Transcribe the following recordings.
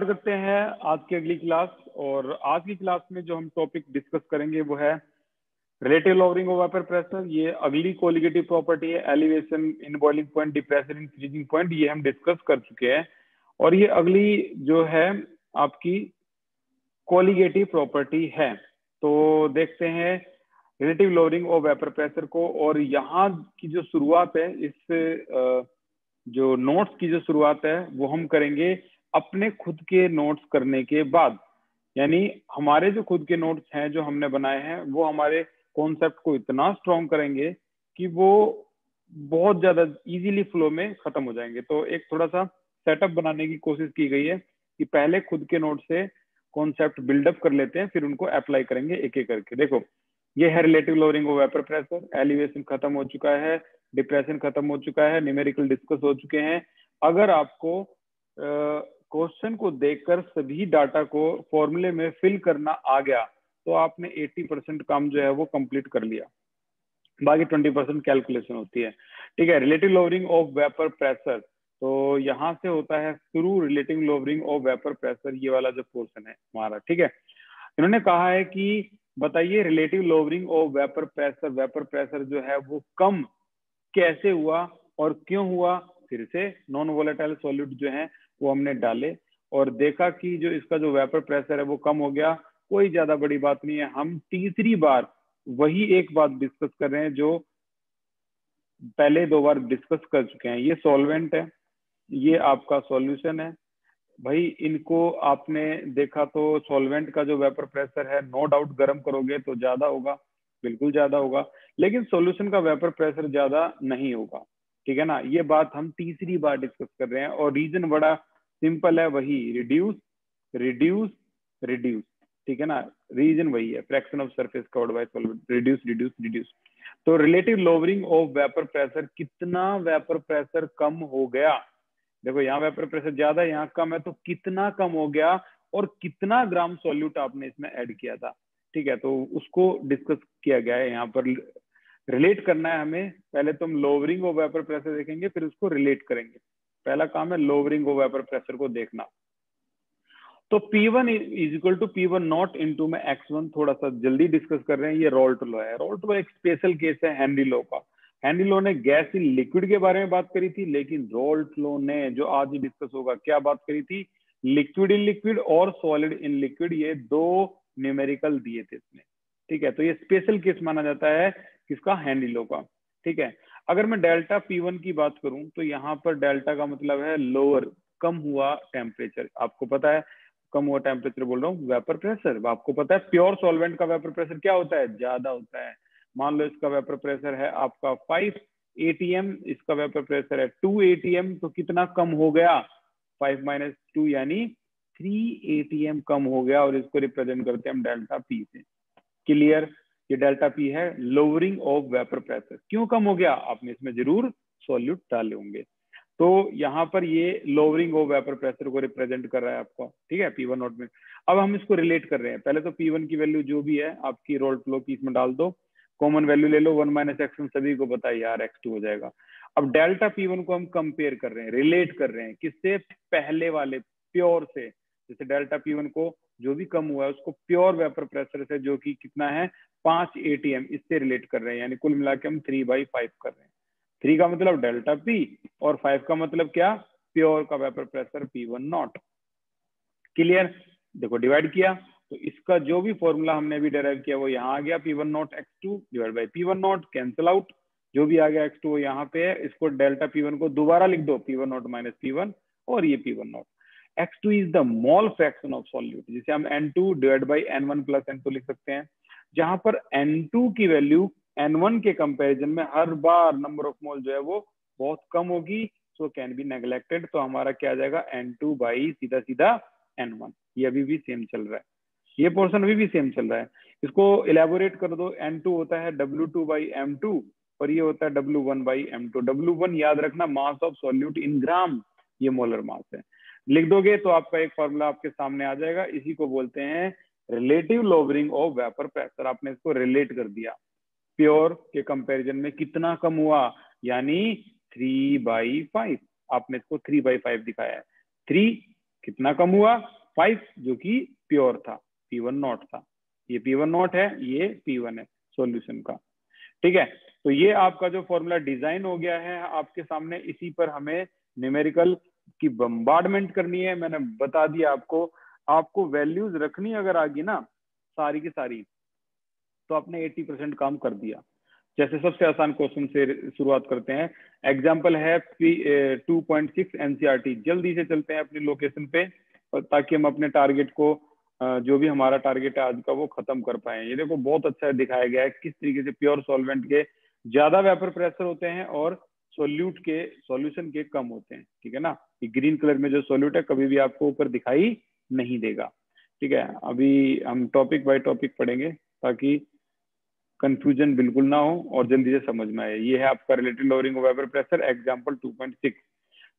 Start करते हैं आज की अगली क्लास। और आज की क्लास में जो हम टॉपिक डिस्कस करेंगे वो है relative lowering of vapour pressure. ये अगली कोलिगेटिव प्रॉपर्टी है। Elevation in boiling point, depression in freezing point, ये हम डिस्कस कर चुके हैं। और ये अगली जो है आपकी कोलिगेटिव प्रॉपर्टी है। तो देखते हैं relative lowering of vapour pressure को। और यहाँ की जो शुरुआत है, इस जो नोट्स की जो शुरुआत है वो हम करेंगे अपने खुद के नोट्स करने के बाद। यानी हमारे जो खुद के नोट्स हैं जो हमने बनाए हैं वो हमारे कॉन्सेप्ट को इतना स्ट्रॉन्ग करेंगे कि वो बहुत ज्यादा इजीली फ्लो में खत्म हो जाएंगे। तो एक थोड़ा सा सेटअप बनाने की कोशिश की गई है कि पहले खुद के नोट से कॉन्सेप्ट बिल्डअप कर लेते हैं, फिर उनको अप्लाई करेंगे एक एक करके। देखो, ये है relative lowering of vapour pressure. Elevation खत्म हो चुका है, डिप्रेशन खत्म हो चुका है, न्यूमेरिकल डिस्कस हो चुके हैं। अगर आपको क्वेश्चन को देखकर सभी डाटा को फॉर्मूले में फिल करना आ गया तो आपने 80% काम जो है वो कंप्लीट कर लिया। बाकी 20% कैलकुलेशन होती है। ठीक है, relative lowering of vapour pressure. तो यहाँ से होता है शुरू relative lowering of vapour pressure, ये वाला जो पोर्शन है हमारा। ठीक है, इन्होंने कहा है कि बताइए relative lowering of vapour pressure. Vapour pressure जो है वो कम कैसे हुआ और क्यों हुआ। फिर से नॉन वोलेटाइल सॉल्यूट जो है वो हमने डाले और देखा कि जो इसका जो वेपर प्रेशर है वो कम हो गया। कोई ज्यादा बड़ी बात नहीं है। हम तीसरी बार वही एक बात डिस्कस कर रहे हैं जो पहले 2 बार डिस्कस कर चुके हैं। ये सॉल्वेंट है, ये आपका सॉल्यूशन है। भाई इनको आपने देखा तो सॉल्वेंट का जो वेपर प्रेशर है नो डाउट गर्म करोगे तो ज्यादा होगा, बिल्कुल ज्यादा होगा। लेकिन सॉल्यूशन का वेपर प्रेशर ज्यादा नहीं होगा। ठीक है ना, ये बात हम तीसरी बार डिस्कस कर रहे हैं। और रीजन बड़ा सिंपल है, वही रिड्यूस रिड्यूस रिड्यूस। ठीक है ना, रीजन वही है, fraction of surface covered by solvent, reduce reduce reduce. तो relative lowering of vapour pressure, कितना वेपर प्रेशर कम हो गया। देखो यहाँ वेपर प्रेशर ज्यादा है, यहाँ कम है, तो कितना कम हो गया और कितना ग्राम सॉल्यूट आपने इसमें ऐड किया था। ठीक है, तो उसको डिस्कस किया गया है। यहाँ पर रिलेट करना है हमें। पहले तो हम लोअरिंग ऑफ वेपर प्रेशर देखेंगे, फिर उसको रिलेट करेंगे। पहला काम है लोअरिंग ऑफ वेपर प्रेशर को देखना। तो P1 is equal to P1 not into में X1। थोड़ा सा जल्दी डिस्कस कर रहे हैं। ये रॉल्ट लॉ है। रॉल्ट लॉ एक स्पेशल केस है हेनरी लॉ का। हेनरी लॉ ने गैस इन लिक्विड के बारे में बात करी थी, लेकिन रॉल्ट लॉ ने जो आज ही डिस्कस होगा क्या बात करी थी, लिक्विड इन लिक्विड और सॉलिड इन लिक्विड। ये 2 न्यूमेरिकल दिए थे इसने। ठीक है, तो ये स्पेशल केस माना जाता है किसका, हेनरी लॉ का। ठीक है, अगर मैं डेल्टा P1 की बात करूं तो यहाँ पर डेल्टा का मतलब है लोअर, कम हुआ टेम्परेचर। आपको पता है कम हुआ टेम्परेचर बोल रहा हूँ, वेपर प्रेशर। आपको पता है प्योर सॉल्वेंट का वेपर प्रेशर क्या होता है, ज्यादा होता है। मान लो इसका वेपर प्रेशर है आपका 5 atm, इसका वेपर प्रेशर है 2 atm, तो कितना कम हो गया, 5 माइनस 2 यानी 3 atm कम हो गया। और इसको रिप्रेजेंट करते हैं हम डेल्टा पी से। क्लियर, ये डेल्टा पी है लोअरिंग ऑफ वेपर प्रेशर। क्यों कम हो गया, आपने इसमें जरूर सॉल्यूट डाले होंगे। तो यहाँ पर ये लोअरिंग ऑफ वेपर प्रेशर को रिप्रेजेंट कर रहा है आपको। ठीक है, P1 नोट में। अब हम इसको रिलेट कर रहे हैं। पहले तो P1 की वैल्यू जो भी है आपकी रॉल्ट लॉ की इसमें डाल दो, कॉमन वैल्यू ले लो, 1 माइनस X1 सभी को पता है यार X2 हो जाएगा। अब डेल्टा P1 को हम कंपेयर कर रहे हैं, रिलेट कर रहे हैं किससे, पहले वाले प्योर से। जैसे डेल्टा P1 को जो भी कम हुआ है उसको प्योर वेपर प्रेशर से, जो कि कितना है 5 atm, इससे रिलेट कर रहे हैं। यानी कुल मिला के हम 3/5 कर रहे हैं। 3 का मतलब डेल्टा P और 5 का मतलब क्या, प्योर का vapour pressure P1 not. Clear, देखो डिवाइड किया तो इसका जो भी फॉर्मूला हमने भी डेराइव किया वो यहाँ आ गया, P1 not X2 divide by P1 not, cancel out. जो भी आ गया X2 वो यहाँ पे है। इसको डेल्टा P1 को दोबारा लिख दो, P1 नॉट माइनस P1 और ये P1 not. X2 is the mole fraction of solute, जिसे हम N2 divide by N1 plus N2 लिख सकते हैं। जहां पर N2 की वैल्यू N1 के कंपैरिजन में हर बार नंबर ऑफ मोल जो है वो बहुत कम होगी, सो कैन बी नेग्लेक्टेड। तो हमारा क्या आ जाएगा, N2 बाई सीधा सीधा N1। ये अभी भी सेम चल रहा है, ये पोर्शन अभी भी सेम चल रहा है। इसको इलेबोरेट कर दो, N2 होता है W2 बाई M2 और ये होता है W1 बाई M2। W1 याद रखना मास ऑफ सॉल्यूट इन ग्राम, ये मोलर मास है। लिख दोगे तो आपका एक फॉर्मूला आपके सामने आ जाएगा। इसी को बोलते हैं relative lowering of vapour pressure. आपने इसको रिलेट कर दिया, प्योर के कंपैरिजन में कितना कम हुआ, यानी 3/5। आपने इसको 3/5 दिखाया है। 3 कितना कम हुआ 5, जो कि प्योर था, P1 नॉट था। ये P1 नॉट है, ये P1 है सॉल्यूशन का। ठीक है, तो ये आपका जो फॉर्मूला डिजाइन हो गया है आपके सामने, इसी पर हमें न्यूमेरिकल की बम्बार्डमेंट करनी है। मैंने बता दिया आपको, आपको वैल्यूज रखनी अगर आ गई ना सारी की सारी, तो आपने 80% काम कर दिया। जैसे सबसे आसान क्वेश्चन से शुरुआत करते हैं। एग्जाम्पल है 2.6 एनसीईआरटी। जल्दी से चलते हैं अपनी लोकेशन पे, ताकि हम अपने टारगेट को, जो भी हमारा टारगेट है आज का, वो खत्म कर पाए। ये देखो बहुत अच्छा दिखाया गया है किस तरीके से प्योर सॉल्वेंट के ज्यादा वेपर प्रेशर होते हैं और सोल्यूट के, सॉल्यूशन के कम होते हैं। ठीक है ना, ये ग्रीन कलर में जो सोल्यूट है कभी भी आपको ऊपर दिखाई नहीं देगा। ठीक है, अभी हम टॉपिक बाय टॉपिक पढ़ेंगे ताकि कंफ्यूजन बिल्कुल ना हो और जल्दी से समझ में आए। ये है आपका relative lowering of vapour pressure example 2.6।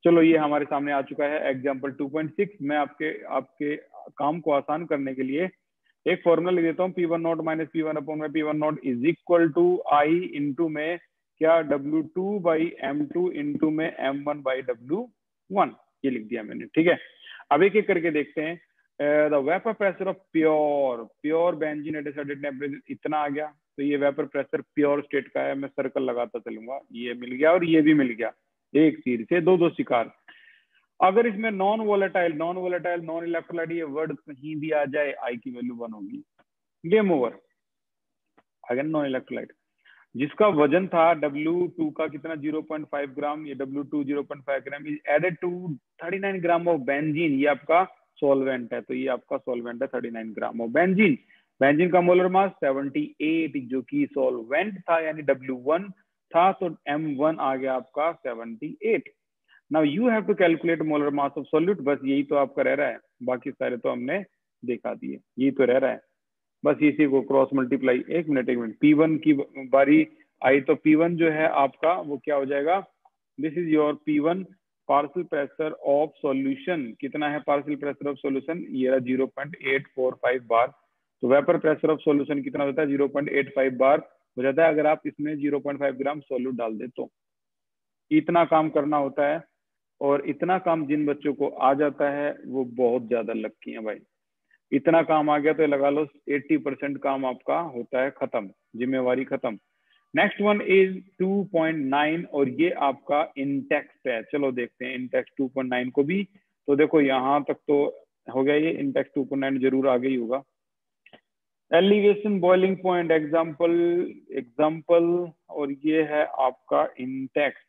चलो ये हमारे सामने आ चुका है एग्जांपल 2.6। मैं आपके आपके काम को आसान करने के लिए एक फॉर्मूला लिख देता हूँ, P1 naught minus P1 upon में P1 naught is equal to I into में क्या W2 बाई M2 इंटू में M1 बाई W1। ये लिख दिया मैंने। ठीक है, अब एक एक करके देखते हैं। The vapour pressure of pure benzene at certain temperature इतना आ गया। तो ये वेपर प्रेशर प्योर स्टेट का है, मैं सर्कल लगाता चलूंगा। ये मिल गया और ये भी मिल गया, एक तीर से दो शिकार। अगर इसमें नॉन वोलेटाइल नॉन इलेक्ट्रोलाइट ये वर्ड कहीं भी आ जाए, आई की वैल्यू 1 होगी, game over. Again non electrolyte जिसका वजन था W2 का कितना 0.5 ग्राम, ये W2 0.5 gram is added to 39 gram of benzene. ये आपका सॉल्वेंट है, तो ये आपका सॉल्वेंट है 39 ग्राम ऑफ बेंजीन। बेंजीन का मोलर मास 78, जो कि सॉल्वेंट था यानी W1 था, तो M1 आ गया आपका 78। Now you have to calculate molar mass of solute. बस यही तो आपका रह रहा है, बाकी सारे तो हमने दिखा दिए, यही तो रह रहा है। बस इसी को क्रॉस मल्टीप्लाई, एक मिनट P1 की बारी आई तो P1 जो है आपका वो क्या हो जाएगा, this is your P1 partial pressure of solution. कितना है पार्शियल प्रेशर ऑफ सॉल्यूशन, ये 0.845 बार। तो वेपर प्रेशर ऑफ सॉल्यूशन कितना होता है 0.85 बार हो जाता है अगर आप इसमें 0.5 ग्राम सॉल्यूट डाल दे तो। इतना काम करना होता है, और इतना काम जिन बच्चों को आ जाता है वो बहुत ज्यादा लक्की है भाई। इतना काम आ गया तो लगा लो 80% काम आपका होता है खत्म, जिम्मेवारी खत्म। नेक्स्ट वन इज 2.9 और ये आपका इंटेक्स है। चलो देखते हैं इंटेक्स 2.9 को भी। तो देखो यहाँ तक तो हो गया, ये इंटेक्स 2.9 जरूर आगे ही होगा। एलिवेशन बॉइलिंग पॉइंट एग्जाम्पल और ये है आपका इंटेक्स।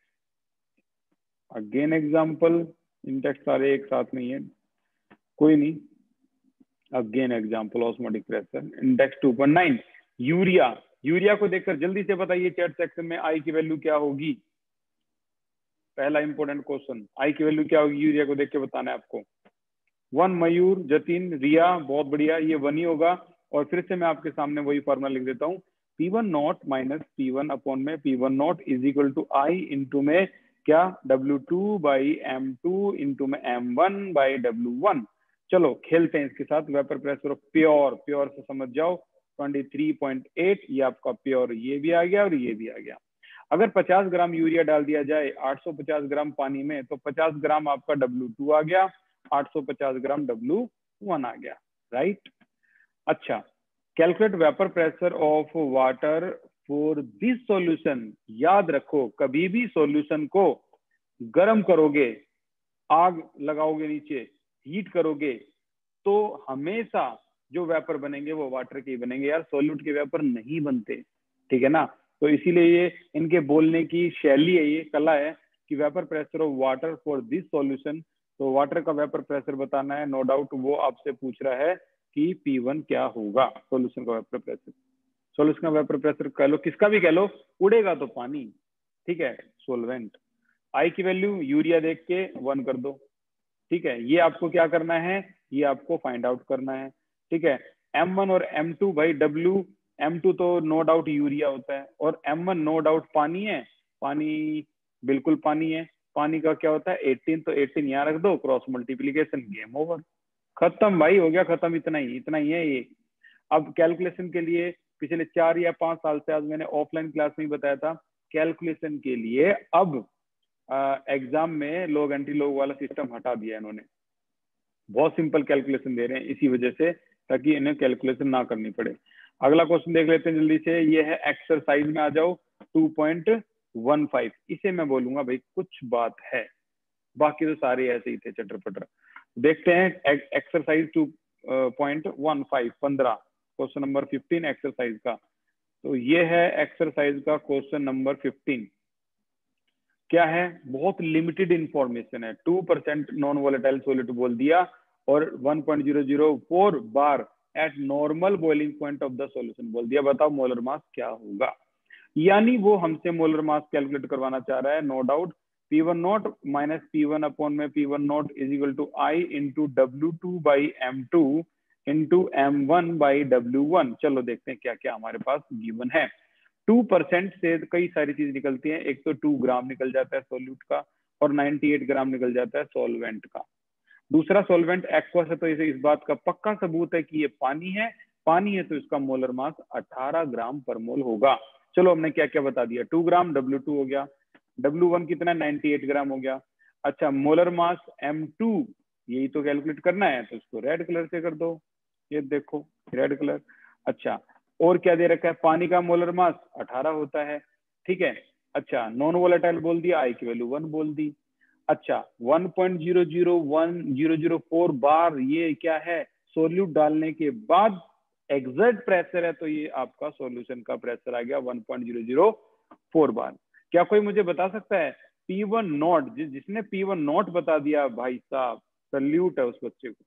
अगेन एग्जाम्पल, इंटेक्स सारे एक साथ नहीं है, कोई नहीं। Again example osmotic pressure index 2.9। Urea को देखकर जल्दी से बताइए चैट सेक्शन में आई की वैल्यू क्या होगी। पहला इंपॉर्टेंट क्वेश्चन, आई की वैल्यू क्या होगी, यूरिया को देख के बताना है आपको। 1 मयूर, जतिन, रिया, बहुत बढ़िया, ये 1 ही होगा। और फिर से मैं आपके सामने वही फॉर्मूला लिख देता हूँ, P1 naught minus P1 upon में P1 naught is equal to I into में क्या W2 बाई M2 इंटू में M1 बाई W1। चलो खेलते हैं इसके साथ। वेपर प्रेशर ऑफ प्योर से समझ जाओ 23.8, ये आपका प्योर, ये भी आ गया और ये भी आ गया। अगर 50 ग्राम यूरिया डाल दिया जाए 850 ग्राम पानी में, तो 50 ग्राम आपका W2 आ गया, 850 ग्राम W1 आ गया, राइट। अच्छा, calculate vapour pressure of water for this solution. याद रखो कभी भी सॉल्यूशन को गर्म करोगे, आग लगाओगे नीचे, हीट करोगे, तो हमेशा जो वेपर बनेंगे वो वाटर के ही बनेंगे यार, सॉल्यूट के वेपर नहीं बनते। ठीक है ना, तो इसीलिए ये इनके बोलने की शैली है, ये कला है कि vapour pressure of water for this solution. तो वाटर का वेपर प्रेशर बताना है, नो डाउट वो आपसे पूछ रहा है कि P1 क्या होगा, सॉल्यूशन का वेपर प्रेशर। सॉल्यूशन का वेपर प्रेशर कह लो, किसका भी कह लो, उड़ेगा तो पानी, ठीक है, सोलवेंट। आई की वैल्यू यूरिया देख के 1 कर दो, ठीक है। ये आपको क्या करना है, ये आपको फाइंड आउट करना है, ठीक है। M1 और M2 भाई, M2 तो नो डाउट यूरिया होता है, और M1 नो डाउट पानी है, पानी बिल्कुल पानी है। पानी का क्या होता है 18, तो 18 यहाँ रख दो, क्रॉस मल्टीप्लीकेशन, गेम ओवर, खत्म भाई, हो गया खत्म। इतना ही है ये। अब कैलकुलेशन के लिए पिछले 4 या 5 साल से, आज मैंने ऑफलाइन क्लास में ही बताया था, कैलकुलेशन के लिए अब एग्जाम में लोग एंटी लोग वाला सिस्टम हटा दिया इन्होंने। बहुत सिंपल कैलकुलेशन दे रहे हैं इसी वजह से, ताकि इन्हें कैलकुलेशन ना करनी पड़े। अगला क्वेश्चन देख लेते हैं जल्दी से, ये है एक्सरसाइज में आ जाओ 2.15। इसे मैं बोलूंगा भाई कुछ बात है, बाकी तो सारे ऐसे ही थे चटर पटर। देखते हैं एक्सरसाइज 2.15 15, क्वेश्चन नंबर 15 एक्सरसाइज का। तो ये है एक्सरसाइज का क्वेश्चन नंबर 15। क्या है, बहुत लिमिटेड इंफॉर्मेशन है। 2% नॉन वोलेटाइल सॉलिड बोल दिया और 1.004 bar at normal boiling point of the solution बोल दिया। बताओ मोलर मास क्या होगा। यानी वो हमसे मोलर मास कैलकुलेट करवाना चाह रहा है, no doubt. P1 naught minus P1 upon में P1 naught is equal to I into W2 by M2 into M1 by W1। चलो देखते हैं क्या क्या हमारे पास गिवन है। 2% से कई सारी चीज निकलती है। एक तो 2 ग्राम निकल जाता है सोल्यूट का, और 98 ग्राम निकल जाता है सॉल्वेंट का। दूसरा सॉल्वेंट एक्वस है, तो इसे इस बात का पक्का सबूत है कि ये पानी है। पानी है तो इसका मोलर मास 18 ग्राम पर मोल होगा। चलो हमने क्या क्या बता दिया, 2 ग्राम W2 हो गया, W1 कितना 98 ग्राम हो गया। अच्छा, मोलर मास M2 यही तो कैलकुलेट करना है, तो इसको रेड कलर से कर दो, ये देखो रेड कलर। अच्छा, और क्या दे रखा है, पानी का मोलर मास 18 होता है, ठीक है। अच्छा, नॉन वोलेटाइल बोल दिया, आई की वैल्यू 1 बोल दी। अच्छा, 1.001004 बार ये क्या है, सोल्यूट डालने के बाद एग्जैक्ट प्रेशर है, तो ये आपका सॉल्यूशन का प्रेशर आ गया 1.004 बार। क्या कोई मुझे बता सकता है P1 नॉट, जिसने P1 नॉट बता दिया भाई साहब, सल्यूट है उस बच्चे को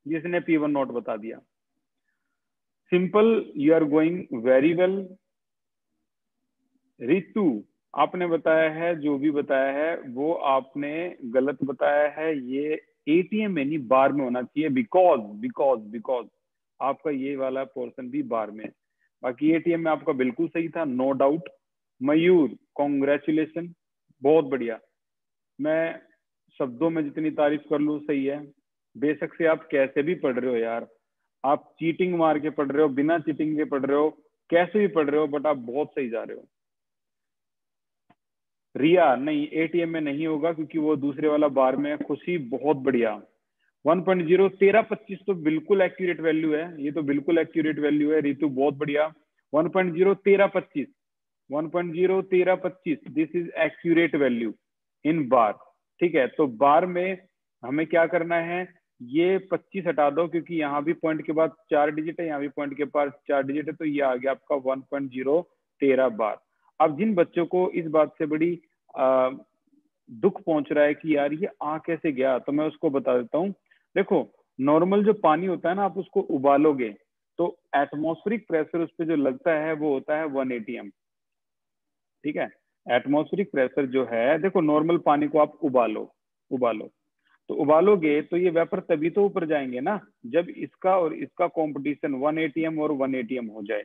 जिसने P1 नॉट बता दिया। Simple, you are going very well. Ritu, आपने बताया है, जो भी बताया है वो आपने गलत बताया है। ये एटीएम में नहीं बार में होना चाहिए, बिकॉज बिकॉज बिकॉज आपका ये वाला पोर्शन भी बार में। बाकी एटीएम में आपका बिल्कुल सही था, नो डाउट। मयूर, कॉन्ग्रेचुलेशन, बहुत बढ़िया। मैं शब्दों में जितनी तारीफ कर लूं सही है। बेशक से आप कैसे भी पढ़ रहे हो यार, आप चीटिंग मार के पढ़ रहे हो, बिना चीटिंग के पढ़ रहे हो, कैसे भी पढ़ रहे हो, बट आप बहुत सही जा रहे हो। रिया, नहीं एटीएम में नहीं होगा क्योंकि वो दूसरे वाला बार में है। खुशी, बहुत बढ़िया। 1.0 1325 तो बिल्कुल एक्यूरेट वैल्यू है, ये तो बिल्कुल एक्यूरेट वैल्यू है। रितु, बहुत बढ़िया। 1.0 1325, 1.0 1325, this is accurate value in bar, ठीक है। तो बार में हमें क्या करना है, ये 25 हटा दो क्योंकि यहाँ भी पॉइंट के बाद 4 डिजिट है, यहाँ भी पॉइंट के पास 4 डिजिट है, तो ये आ गया आपका 1.0 13 बार। अब जिन बच्चों को इस बात से बड़ी दुख पहुंच रहा है कि यार ये आ कैसे गया, तो मैं उसको बता देता हूँ। देखो, नॉर्मल जो पानी होता है ना, आप उसको उबालोगे तो एटमॉस्फेरिक प्रेशर उस पर जो लगता है वो होता है 1 atm, ठीक है। एटमॉस्फेरिक प्रेशर जो है, देखो नॉर्मल पानी को आप उबालो उबालो तो उबालोगे तो ये वेपर तभी तो ऊपर जाएंगे ना, जब इसका और इसका कंपटीशन 1 atm और 1 atm हो जाए।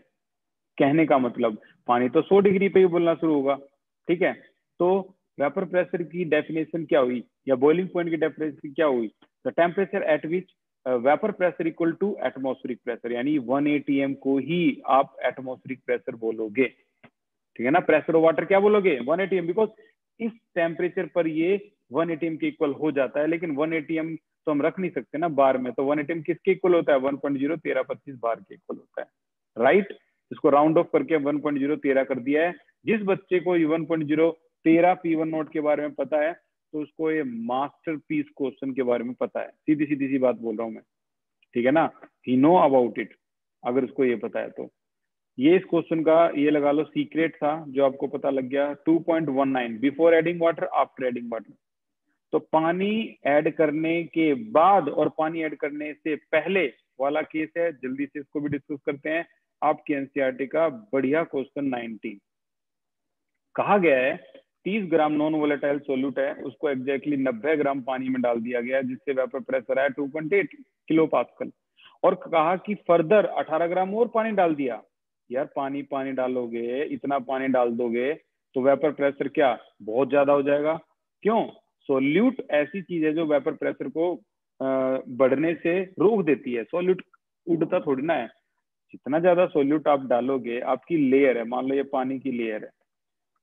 कहने का मतलब, पानी तो 100 डिग्री पे ही बोलना शुरू होगा, ठीक है। तो वेपर प्रेशर की डेफिनेशन क्या हुई, या बॉइलिंग पॉइंट की डेफिनेशन क्या हुई, the temperature at which vapour pressure equal to atmospheric pressure, यानी 1 atm को ही आप एटमॉस्फेरिक प्रेशर बोलोगे, ठीक है ना। प्रेशर ऑफ वाटर क्या बोलोगे, 1 atm, बिकॉज इस टेम्परेचर पर ये 1 atm के इक्वल हो जाता है। लेकिन 1 atm तो हम रख नहीं सकते ना बार में, तो 1 atm किसके इक्वल होता है, 1.0 1325 बार के इक्वल होता है, राइट। इसको राउंड ऑफ करके 1.0 13 कर दिया है। जिस बच्चे को 1.0 13 P1 नोट के बारे में पता है, तो उसको ये मास्टरपीस क्वेश्चन के बारे में पता है। सीधी सीधी सी बात बोल रहा हूं मैं, ठीक है ना, ही नो अबाउट इट, अगर उसको ये पता है तो। ये इस क्वेश्चन का ये लगा लो सीक्रेट था जो आपको पता लग गया। 2.19, before adding water after adding water, तो पानी ऐड करने के बाद और पानी ऐड करने से पहले वाला केस है। जल्दी से इसको भी डिस्कस करते हैं। आपके एनसीईआरटी का बढ़िया क्वेश्चन 19, कहा गया है 30 ग्राम नॉन वोलेटाइल सोल्यूट है, उसको एग्जैक्टली 90 ग्राम पानी में डाल दिया गया, जिससे वेपर प्रेशर आया 2.8 किलो पास्कल, और कहा कि फर्दर 18 ग्राम और पानी डाल दिया। यार पानी पानी डालोगे, इतना पानी डाल दोगे तो वेपर प्रेशर क्या बहुत ज्यादा हो जाएगा। क्यों, सोल्यूट ऐसी चीज है जो वेपर प्रेशर को बढ़ने से रोक देती है। सोल्यूट उड़ता थोड़ी ना है। जितना ज्यादा सोल्यूट आप डालोगे, आपकी लेयर है, मान लो ये पानी की लेयर है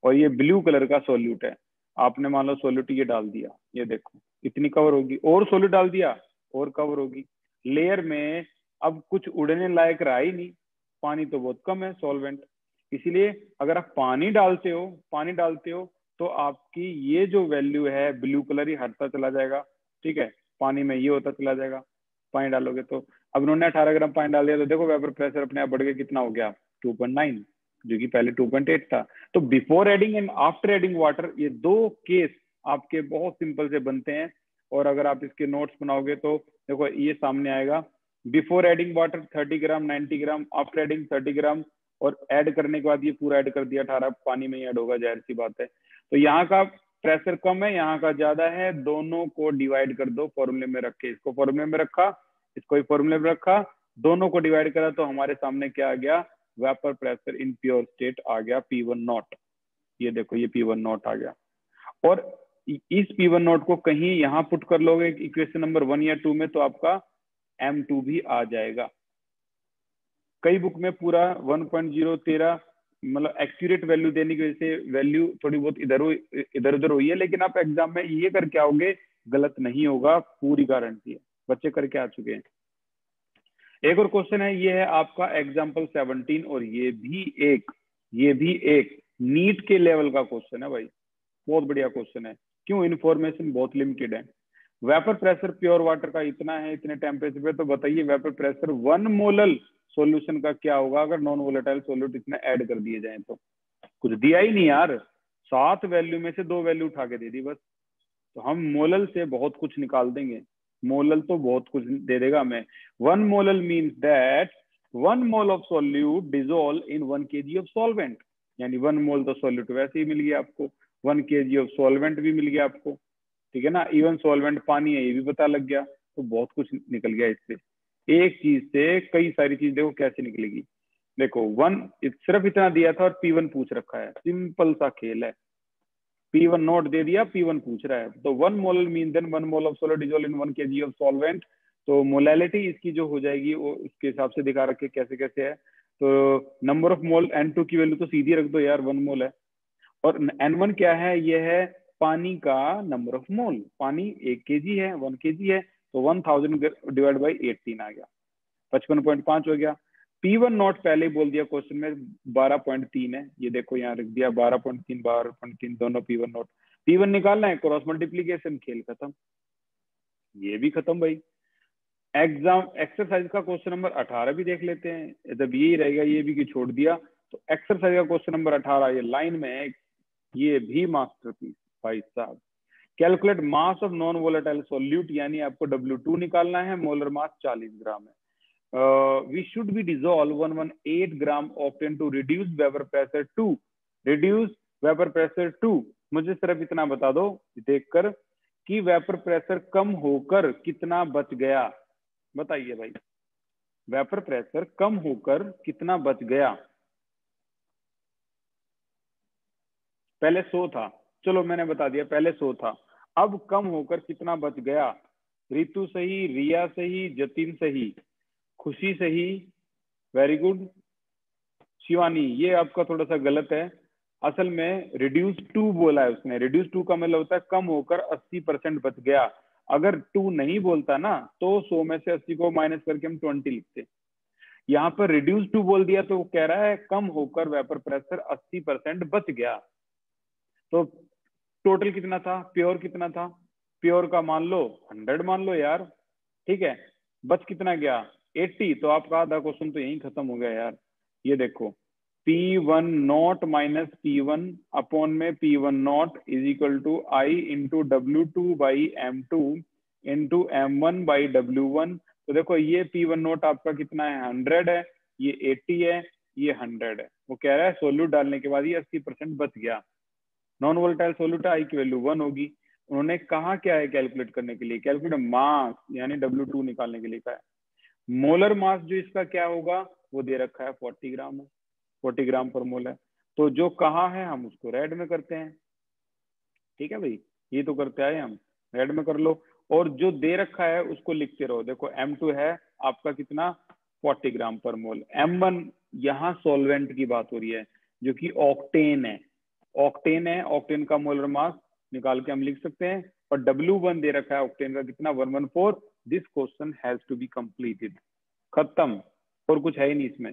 और ये ब्लू कलर का सोल्यूट है, आपने मान लो सोल्यूट ये डाल दिया, ये देखो इतनी कवर होगी, और सोल्यूट डाल दिया और कवर होगी। लेयर में अब कुछ उड़ने लायक रहा ही नहीं, पानी तो बहुत कम है सॉल्वेंट, इसीलिए अगर आप पानी डालते हो तो आपकी ये जो वैल्यू है ब्लू कलर ही हटता चला जाएगा, ठीक है, पानी में ये होता चला जाएगा पानी डालोगे तो। अब उन्होंने 18 ग्राम पानी डाल दिया तो देखो वेपर प्रेशर अपने आप बढ़ के कितना हो गया 2.9, जो कि पहले 2.8 था। तो before adding and after adding water, ये दो केस आपके बहुत सिंपल से बनते हैं, और अगर आप इसके नोट्स बनाओगे तो देखो ये सामने आएगा, बिफोर एडिंग वाटर 30 ग्राम 90 ग्राम, आफ्टर एडिंग 30 ग्राम, और ऐड करने के बाद ये पूरा ऐड कर दिया 18, पानी में ही ऐड होगा, जाहिर सी बात है। तो यहाँ का प्रेशर कम है, यहाँ का ज्यादा है, दोनों को डिवाइड कर दो फॉर्मूले में रख के, इसको फॉर्मूले में रखा, इसको ही फॉर्मूले में रखा, दोनों को डिवाइड करा तो हमारे सामने क्या आ गया, vapour pressure in pure state आ गया P1 नॉट। ये देखो ये P1 नॉट आ गया, और इस P1 नॉट को कहीं यहाँ पुट कर लोगे इक्वेशन नंबर 1 या 2 में तो आपका M2 भी आ जाएगा। कई बुक में पूरा 1.013 मतलब एक्यूरेट वैल्यू देने की वजह से वैल्यू थोड़ी बहुत इधर उधर हुई है, लेकिन आप एग्जाम में ये करके आओगे गलत नहीं होगा, पूरी गारंटी है, बच्चे करके आ चुके हैं। एक और क्वेश्चन है, ये है आपका एग्जाम्पल 17, और ये भी एक नीट के लेवल का क्वेश्चन है भाई, बहुत बढ़िया क्वेश्चन है। क्यों? इन्फॉर्मेशन बहुत लिमिटेड है। वेपर प्रेशर प्योर वाटर का इतना है, इतने टेम्परेचर पे, तो बताइए वेपर प्रेशर 1 मोलल सॉल्यूशन का क्या होगा अगर नॉन वोलेटाइल सॉल्यूट इसमें ऐड कर दिए जाए तो। कुछ दिया ही नहीं यार, 7 वैल्यू में से 2 वैल्यू उठा के दे दी बस, तो हम मोलल से बहुत कुछ निकाल देंगे, मोलल तो बहुत कुछ दे देगा हमें। 1 molal means that 1 mole of solute dissolve in 1 kg of solvent, यानी 1 मोल तो सॉल्यूट वैसे ही मिल गया आपको, 1 kg ऑफ सॉल्वेंट भी मिल गया आपको, ठीक है ना, इवन सॉल्वेंट पानी है ये भी पता लग गया, तो बहुत कुछ निकल गया इससे। एक चीज से कई सारी चीज देखो कैसे निकलेगी। देखो 1 सिर्फ इतना दिया था और P1 पूछ रखा है, सिंपल सा खेल है, P1 नोट दे दिया, P1 पूछ रहा है, तो 1 mole mean then 1 mole of solid dissolve in 1 kg of solvent. तो मोलैलिटी इसकी जो हो जाएगी वो इसके हिसाब से दिखा रखे कैसे कैसे है। तो नंबर ऑफ मोल N2 की वैल्यू तो सीधी रख दो यार, 1 मोल है, और N1 क्या है, ये है पानी का नंबर ऑफ मोल, पानी 1 kg है, 1 kg है, तो 1000 डिवाइड बाई 18 आ गया, 55.5 हो गया। P1 नॉट पहले ही बोल दिया क्वेश्चन में 12.3 है, ये देखो यहाँ रख दिया 12.3 दोनों P1 नॉट। P1 निकालना है, क्रॉस मल्टीप्लीकेशन, खेल खत्म, ये भी खत्म भाई। एग्जाम एक्सरसाइज का क्वेश्चन नंबर 18 भी देख लेते हैं, जब यही रहेगा ये भी कि छोड़ दिया, तो एक्सरसाइज का क्वेश्चन नंबर 18 ये लाइन में है, ये भी मास्टरपीस भाई साहब। Calculate mass of non volatile solute, यानी आपको W2 निकालना है, मोलर मास 40 ग्राम है। We should be dissolve 118 gram octane to reduce vapor pressure to reduce vapor pressure to, मुझे सिर्फ इतना बता दो देखकर कि वेपर प्रेशर कम होकर कितना बच गया, बताइए भाई, वेपर प्रेशर कम होकर कितना बच गया। पहले 100 था, चलो मैंने बता दिया पहले 100 था, अब कम होकर कितना बच गया। रितु सही, रिया सही, जतिन सही, खुशी सही, वेरी गुड। शिवानी ये आपका थोड़ा सा गलत है, असल में रिड्यूस टू बोला है उसने, रिड्यूस टू का मतलब होता है कम होकर 80% बच गया। अगर 2 नहीं बोलता ना तो 100 में से 80 को माइनस करके हम 20 लिखते। यहाँ पर रिड्यूस टू बोल दिया तो वो कह रहा है कम होकर वेपर प्रेशर 80% बच गया। तो टोटल कितना था, प्योर कितना था, प्योर का मान लो 100 मान लो यार, ठीक है, बच कितना गया 80, तो आपका आधा क्वेश्चन तो यहीं खत्म हो गया यार। ये देखो P1 naught minus P1 upon में P1 naught is equal to I into W2 by M2 into M1 by W1। तो देखो ये P1 नॉट आपका कितना है 100 है, ये 80 है, ये 100 है। वो कह रहा है सोल्यूट डालने के बाद ये 80% बच गया। नॉन वोलेटाइल सोल्यूट I की वैल्यू 1 होगी। उन्होंने कहा क्या है कैलकुलेट करने के लिए, कैलकुलेट मास यानी W2 निकालने के लिए कहा है। मोलर मास जो इसका क्या होगा वो दे रखा है 40 ग्राम है, 40 ग्राम पर मोल है, तो जो कहा है हम उसको रेड में करते हैं, ठीक है भाई, ये तो करते आए हम, रेड में कर लो, और जो दे रखा है उसको लिखते रहो। देखो M2 है आपका कितना 40 ग्राम पर मोल, M1 यहाँ सॉल्वेंट की बात हो रही है जो कि ऑक्टेन है, ऑक्टेन का मोलर मास निकाल के हम लिख सकते हैं, और W1 दे रखा है ऑक्टेन का कितना 114 this question has to be completed. खत्म, और कुछ है ही नहीं इसमें।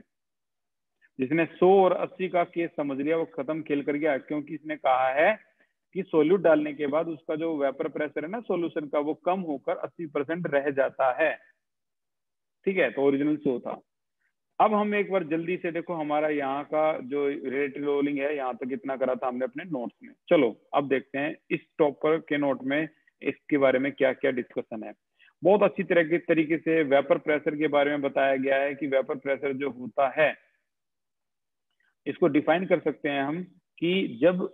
जिसने 100 और 80 का केस समझ लिया वो खत्म खेल कर गया, क्योंकि इसने कहा है कि सोल्यूट डालने के बाद उसका जो वेपर प्रेशर है ना सॉल्यूशन का, वो कम होकर 80% रह जाता है। ठीक है, तो ओरिजिनल 100 था। अब हम एक बार जल्दी से देखो हमारा यहाँ का जो रेट रोलिंग है यहाँ तक कितना करा था हमने अपने नोट्स में। चलो अब देखते हैं इस टॉपर के नोट में इसके बारे में क्या क्या डिस्कशन है। बहुत अच्छी तरह के तरीके से वेपर प्रेशर के बारे में बताया गया है कि वेपर प्रेशर जो होता है इसको डिफाइन कर सकते हैं हम कि जब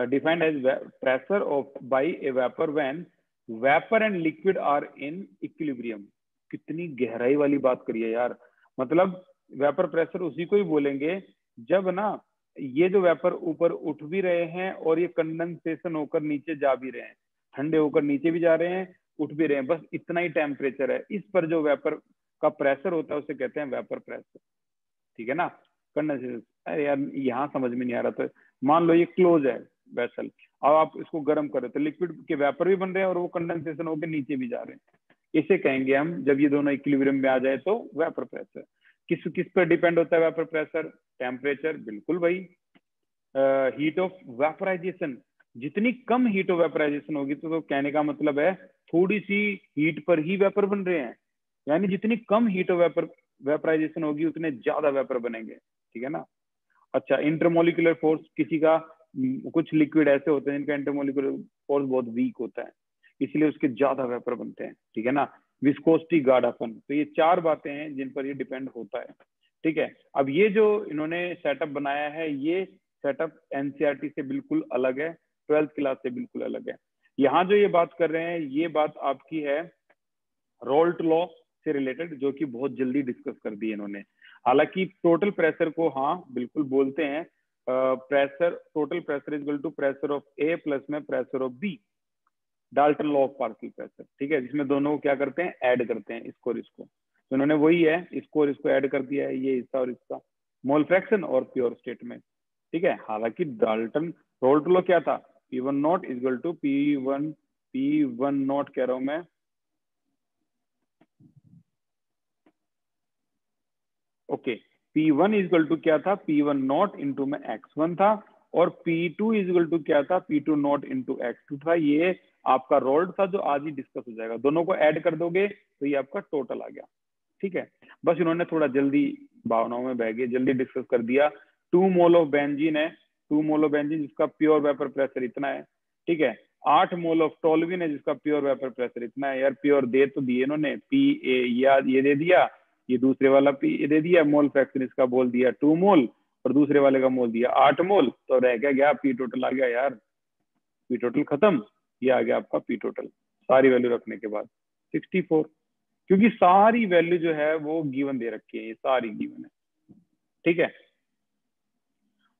defined as pressure of by a vapour when vapour and liquid are in equilibrium. कितनी गहराई वाली बात करिए यार। मतलब वेपर प्रेशर उसी को ही बोलेंगे जब ना ये जो वेपर ऊपर उठ भी रहे हैं और ये कंडेंसेशन होकर नीचे जा भी रहे हैं, ठंडे होकर नीचे भी जा रहे हैं, उठ भी रहे हैं, बस इतना ही टेम्परेचर है। इस पर जो वेपर का प्रेशर होता है उसे कहते हैं वेपर प्रेशर। ठीक है ना, कंडेंसेशन। अरे यार यहाँ समझ में नहीं आ रहा। तो मान लो ये क्लोज है वेसल, अब आप इसको गर्म करें तो लिक्विड के वेपर भी बन रहे हैं और वो कंडेंसेशन होकर नीचे भी जा रहे हैं। इसे कहेंगे हम जब ये दोनों इक्विलिब्रियम में आ जाए तो वेपर प्रेशर। किस किस पर डिपेंड होता है वेपर प्रेशर? टेम्परेचर, बिल्कुल भाई। हीट ऑफ वेपराइजेशन, जितनी कम हीट ऑफ वेपराइजेशन होगी तो कहने का मतलब है थोड़ी सी हीट पर ही वेपर बन रहे हैं, यानी जितनी कम हीट ऑफ वेपराइजेशन होगी उतने ज्यादा वेपर बनेंगे। ठीक है ना। अच्छा, इंटरमोलिकुलर फोर्स, किसी का कुछ लिक्विड ऐसे होते हैं जिनका इंटरमोलिकुलर फोर्स बहुत वीक होता है इसलिए उसके ज्यादा वेपर बनते हैं। ठीक है ना। विस्कोसिटी, गाढ़ापन, तो ये 4 बातें हैं जिन पर ये डिपेंड होता है। ठीक है। अब ये जो इन्होंने सेटअप बनाया है ये सेटअप एनसीईआरटी से बिल्कुल अलग है, 12th क्लास से बिल्कुल अलग है। यहाँ जो ये बात कर रहे हैं ये बात आपकी है रोल्ट लॉ से रिलेटेड, जो कि बहुत जल्दी डिस्कस कर दी इन्होंने। हालांकि टोटल प्रेशर को हाँ बिल्कुल बोलते हैं pressure, total pressure is equal to pressure of A plus में pressure of B, Dalton law of partial pressure. ठीक है, जिसमें दोनों को क्या करते हैं, ऐड करते हैं, इसको और इसको। तो इन्होंने वही है, इसको और इसको ऐड कर दिया है, ये इसका और इसका, मोल फ्रैक्शन और प्योर स्टेट में। ठीक है। हालांकि डाल्टन रोल्ट लॉ क्या था, P1 naught is equal to P1 naught कह रहा हूं मैं, okay, P1 is equal to क्या था, P1 नॉट इंटू में X1 था, और P2 इज इक्वल टू क्या था, P2 नॉट इंटू X2 था। ये आपका रोल्ड था जो आज ही डिस्कस हो जाएगा। दोनों को ऐड कर दोगे तो ये आपका टोटल आ गया। ठीक है, बस इन्होंने थोड़ा जल्दी भावनाओं में बह गए, जल्दी डिस्कस कर दिया। 2 मोल ऑफ बेंजीन है, 2 मोल ऑफ बेंजीन जिसका प्योर वेपर प्रेशर इतना है। ठीक है, 8 मोल ऑफ टोल्यूइन है जिसका प्योर वेपर प्रेशर इतना है। यार प्योर दे तो दिए इन्होंने, PA ये दे दिया, ये दूसरे वाला P दे दिया, मोल फ्रैक्शन इसका बोल दिया 2 मोल और दूसरे वाले का मोल दिया 8 मोल, तो रह गया P टोटल आ गया यार, P टोटल खत्म। ये आ गया आपका P टोटल सारी वैल्यू रखने के बाद 64, क्योंकि सारी वैल्यू जो है वो गिवन दे रखी है, ये सारी गिवन है। ठीक है,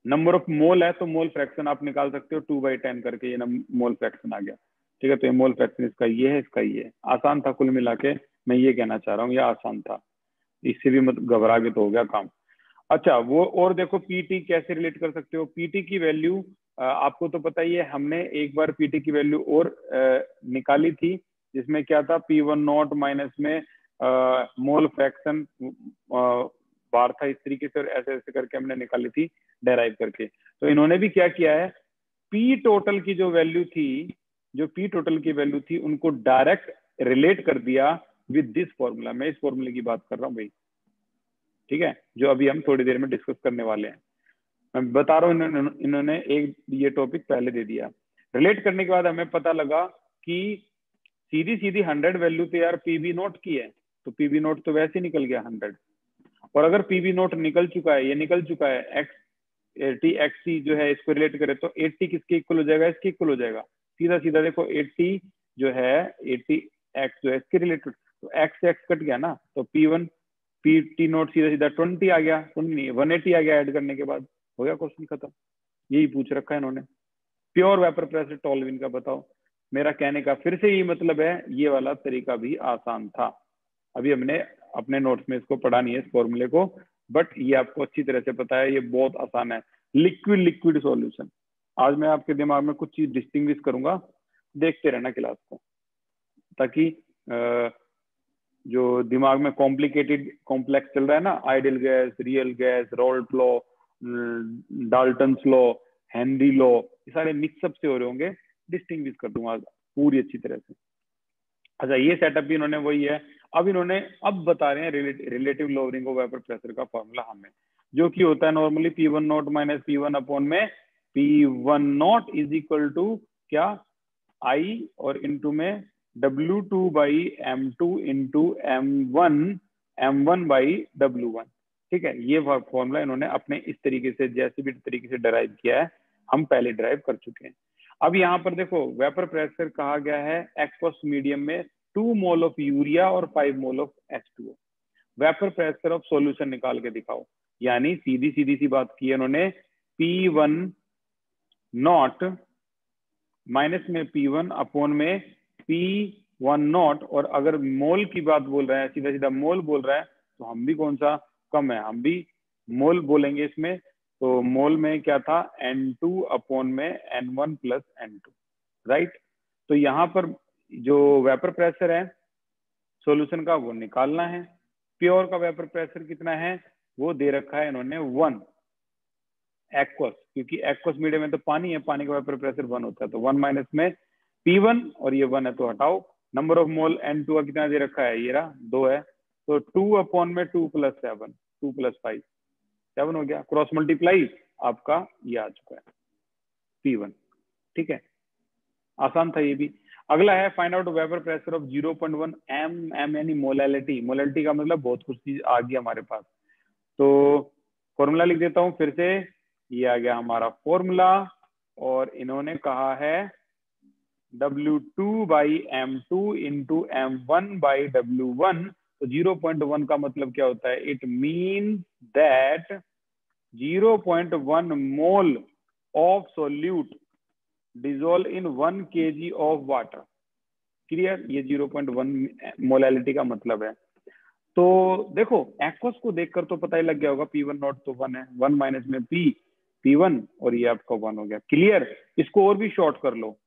नंबर ऑफ मोल है तो मोल फ्रैक्शन आप निकाल सकते हो 2/10 करके, ये मोल फ्रैक्शन आ गया। ठीक है, तो ये मोल फ्रैक्शन इसका ये है, इसका ये है। आसान था कुल मिला के, मैं ये कहना चाह रहा हूँ, ये आसान था, इससे भी मत घबरा के तो हो गया काम। अच्छा, वो और देखो पीटी कैसे रिलेट कर सकते हो। पीटी की वैल्यू आपको तो पता ही है, हमने एक बार पीटी की वैल्यू और निकाली थी जिसमें क्या था, P1 नॉट माइनस में मोल फ्रैक्शन बार था, इस तरीके से और ऐसे ऐसे करके हमने निकाली थी डेराइव करके। तो इन्होंने भी क्या किया है, पी टोटल की जो वैल्यू थी, जो पी टोटल की वैल्यू थी उनको डायरेक्ट रिलेट कर दिया विद दिस फॉर्मूला। मैं इस फॉर्मूले की बात कर रहा हूँ भाई। ठीक है, जो अभी हम थोड़ी देर में डिस्कस करने वाले हैं। मैं बता रहा हूँ इन्होंने एक ये टॉपिक पहले दे दिया। रिलेट करने के बाद हमें पता लगा कि सीधी सीधी 100 वैल्यू तो यार पीबी नोट की है, तो पीबी नोट तो वैसे ही निकल गया 100। और अगर पीबी नोट निकल चुका है, ये निकल चुका है, XC जो है इसको रिलेट करें तो 80 किसके इक्वल हो जाएगा, इसके इक्वल हो जाएगा। सीधा सीधा देखो 80 जो है 80x जो है इसके रिलेटेड, तो x कट गया ना, तो P1 PT नोट सीधा सीधा 20 आ गया, 180 आ गया, ऐड करने के बाद हो गया क्वेश्चन खत्म। यही पूछ रखा है इन्होंने। प्योर वेपर प्रेशर टोल्यूइन का बताओ। मेरा कहने का फिर से यही मतलब है, ये वाला तरीका भी आसान था। अभी हमने अपने नोट्स में इसको पढ़ा नहीं है इस फॉर्मूले को, बट ये आपको अच्छी तरह से पता है, ये बहुत आसान है। लिक्विड लिक्विड सॉल्यूशन, आज मैं आपके दिमाग में कुछ चीज डिस्टिंग्विश करूंगा, देखते रहना क्लास को, ताकि जो दिमाग में कॉम्प्लेक्स चल रहा है ना, ideal gas, real gas, Raoult law, Dalton's law, Henry law, ये सारे मिक्सअप से हो रहे होंगे, डिस्टिंग्विश कर दूंगा पूरी अच्छी तरह से। अच्छा, ये सेटअप भी इन्होंने वही है। अब इन्होंने अब बता रहे हैं relative lowering of vapour pressure का फॉर्मूला हमें, जो कि होता है normally P1 naught minus P1 upon में P1 naught is equal to क्या, I और इंटू में W2 by M2 into M1 by W1। ठीक है, ये फॉर्मूला इन्होंने अपने इस तरीके से, जैसे भी तरीके से डराइव किया है, हम पहले ड्राइव कर चुके हैं। अब यहाँ पर देखो, वेपर प्रेशर कहा गया है एक्वस मीडियम में 2 मोल ऑफ यूरिया और 5 mole of H2O। Vapour pressure of solution निकाल के दिखाओ, यानी सीधी सी बात की है इन्होंने, P1 नॉट माइनस में P1 अपॉन में P1 नॉट, और अगर मोल की बात बोल रहा है, सीधा सीधा मोल बोल रहा है, तो हम भी कौन सा कम है, हम भी मोल बोलेंगे इसमें। तो मोल में क्या था, N2 अपॉन में N1 प्लस N2, राइट। तो यहाँ पर जो वेपर प्रेशर है सॉल्यूशन का वो निकालना है। प्योर का वेपर प्रेशर कितना है, वो दे रखा है इन्होंने 1। एक्वस, क्योंकि एक्वस मीडियम में तो पानी है, पानी का वेपर प्रेशर 1 होता है, तो 1 माइनस में P1 और ये 1 है तो हटाओ। नंबर ऑफ मोल N2 का कितना दे रखा है, ये रहा 2 है, तो 2 अपॉन में 2 प्लस 7, 2 प्लस 5, 7 हो गया। क्रॉस मल्टीप्लाई आपका ये आ चुका है P1। ठीक है, आसान था ये भी। अगला है find out vapour pressure of 0.1 m यानी मोलैलिटी। मोलैलिटी का मतलब बहुत कुछ चीज आ गई हमारे पास, तो फॉर्मूला लिख देता हूं फिर से। ये आ गया हमारा फॉर्मूला, और इन्होंने कहा है W2 by M2 into M1 by W1। तो 0.1 का मतलब क्या होता है, it means that 0.1 mole of solute dissolve in 1 kg of water. Clear, ये 0.1 मोलैलिटी का मतलब है। तो देखो, एक्वस को देखकर तो पता ही लग गया होगा, P1 नॉट तो 1 है, 1 माइनस में P1 और ये आपका 1 हो गया। क्लियर, इसको और भी शॉर्ट कर लो,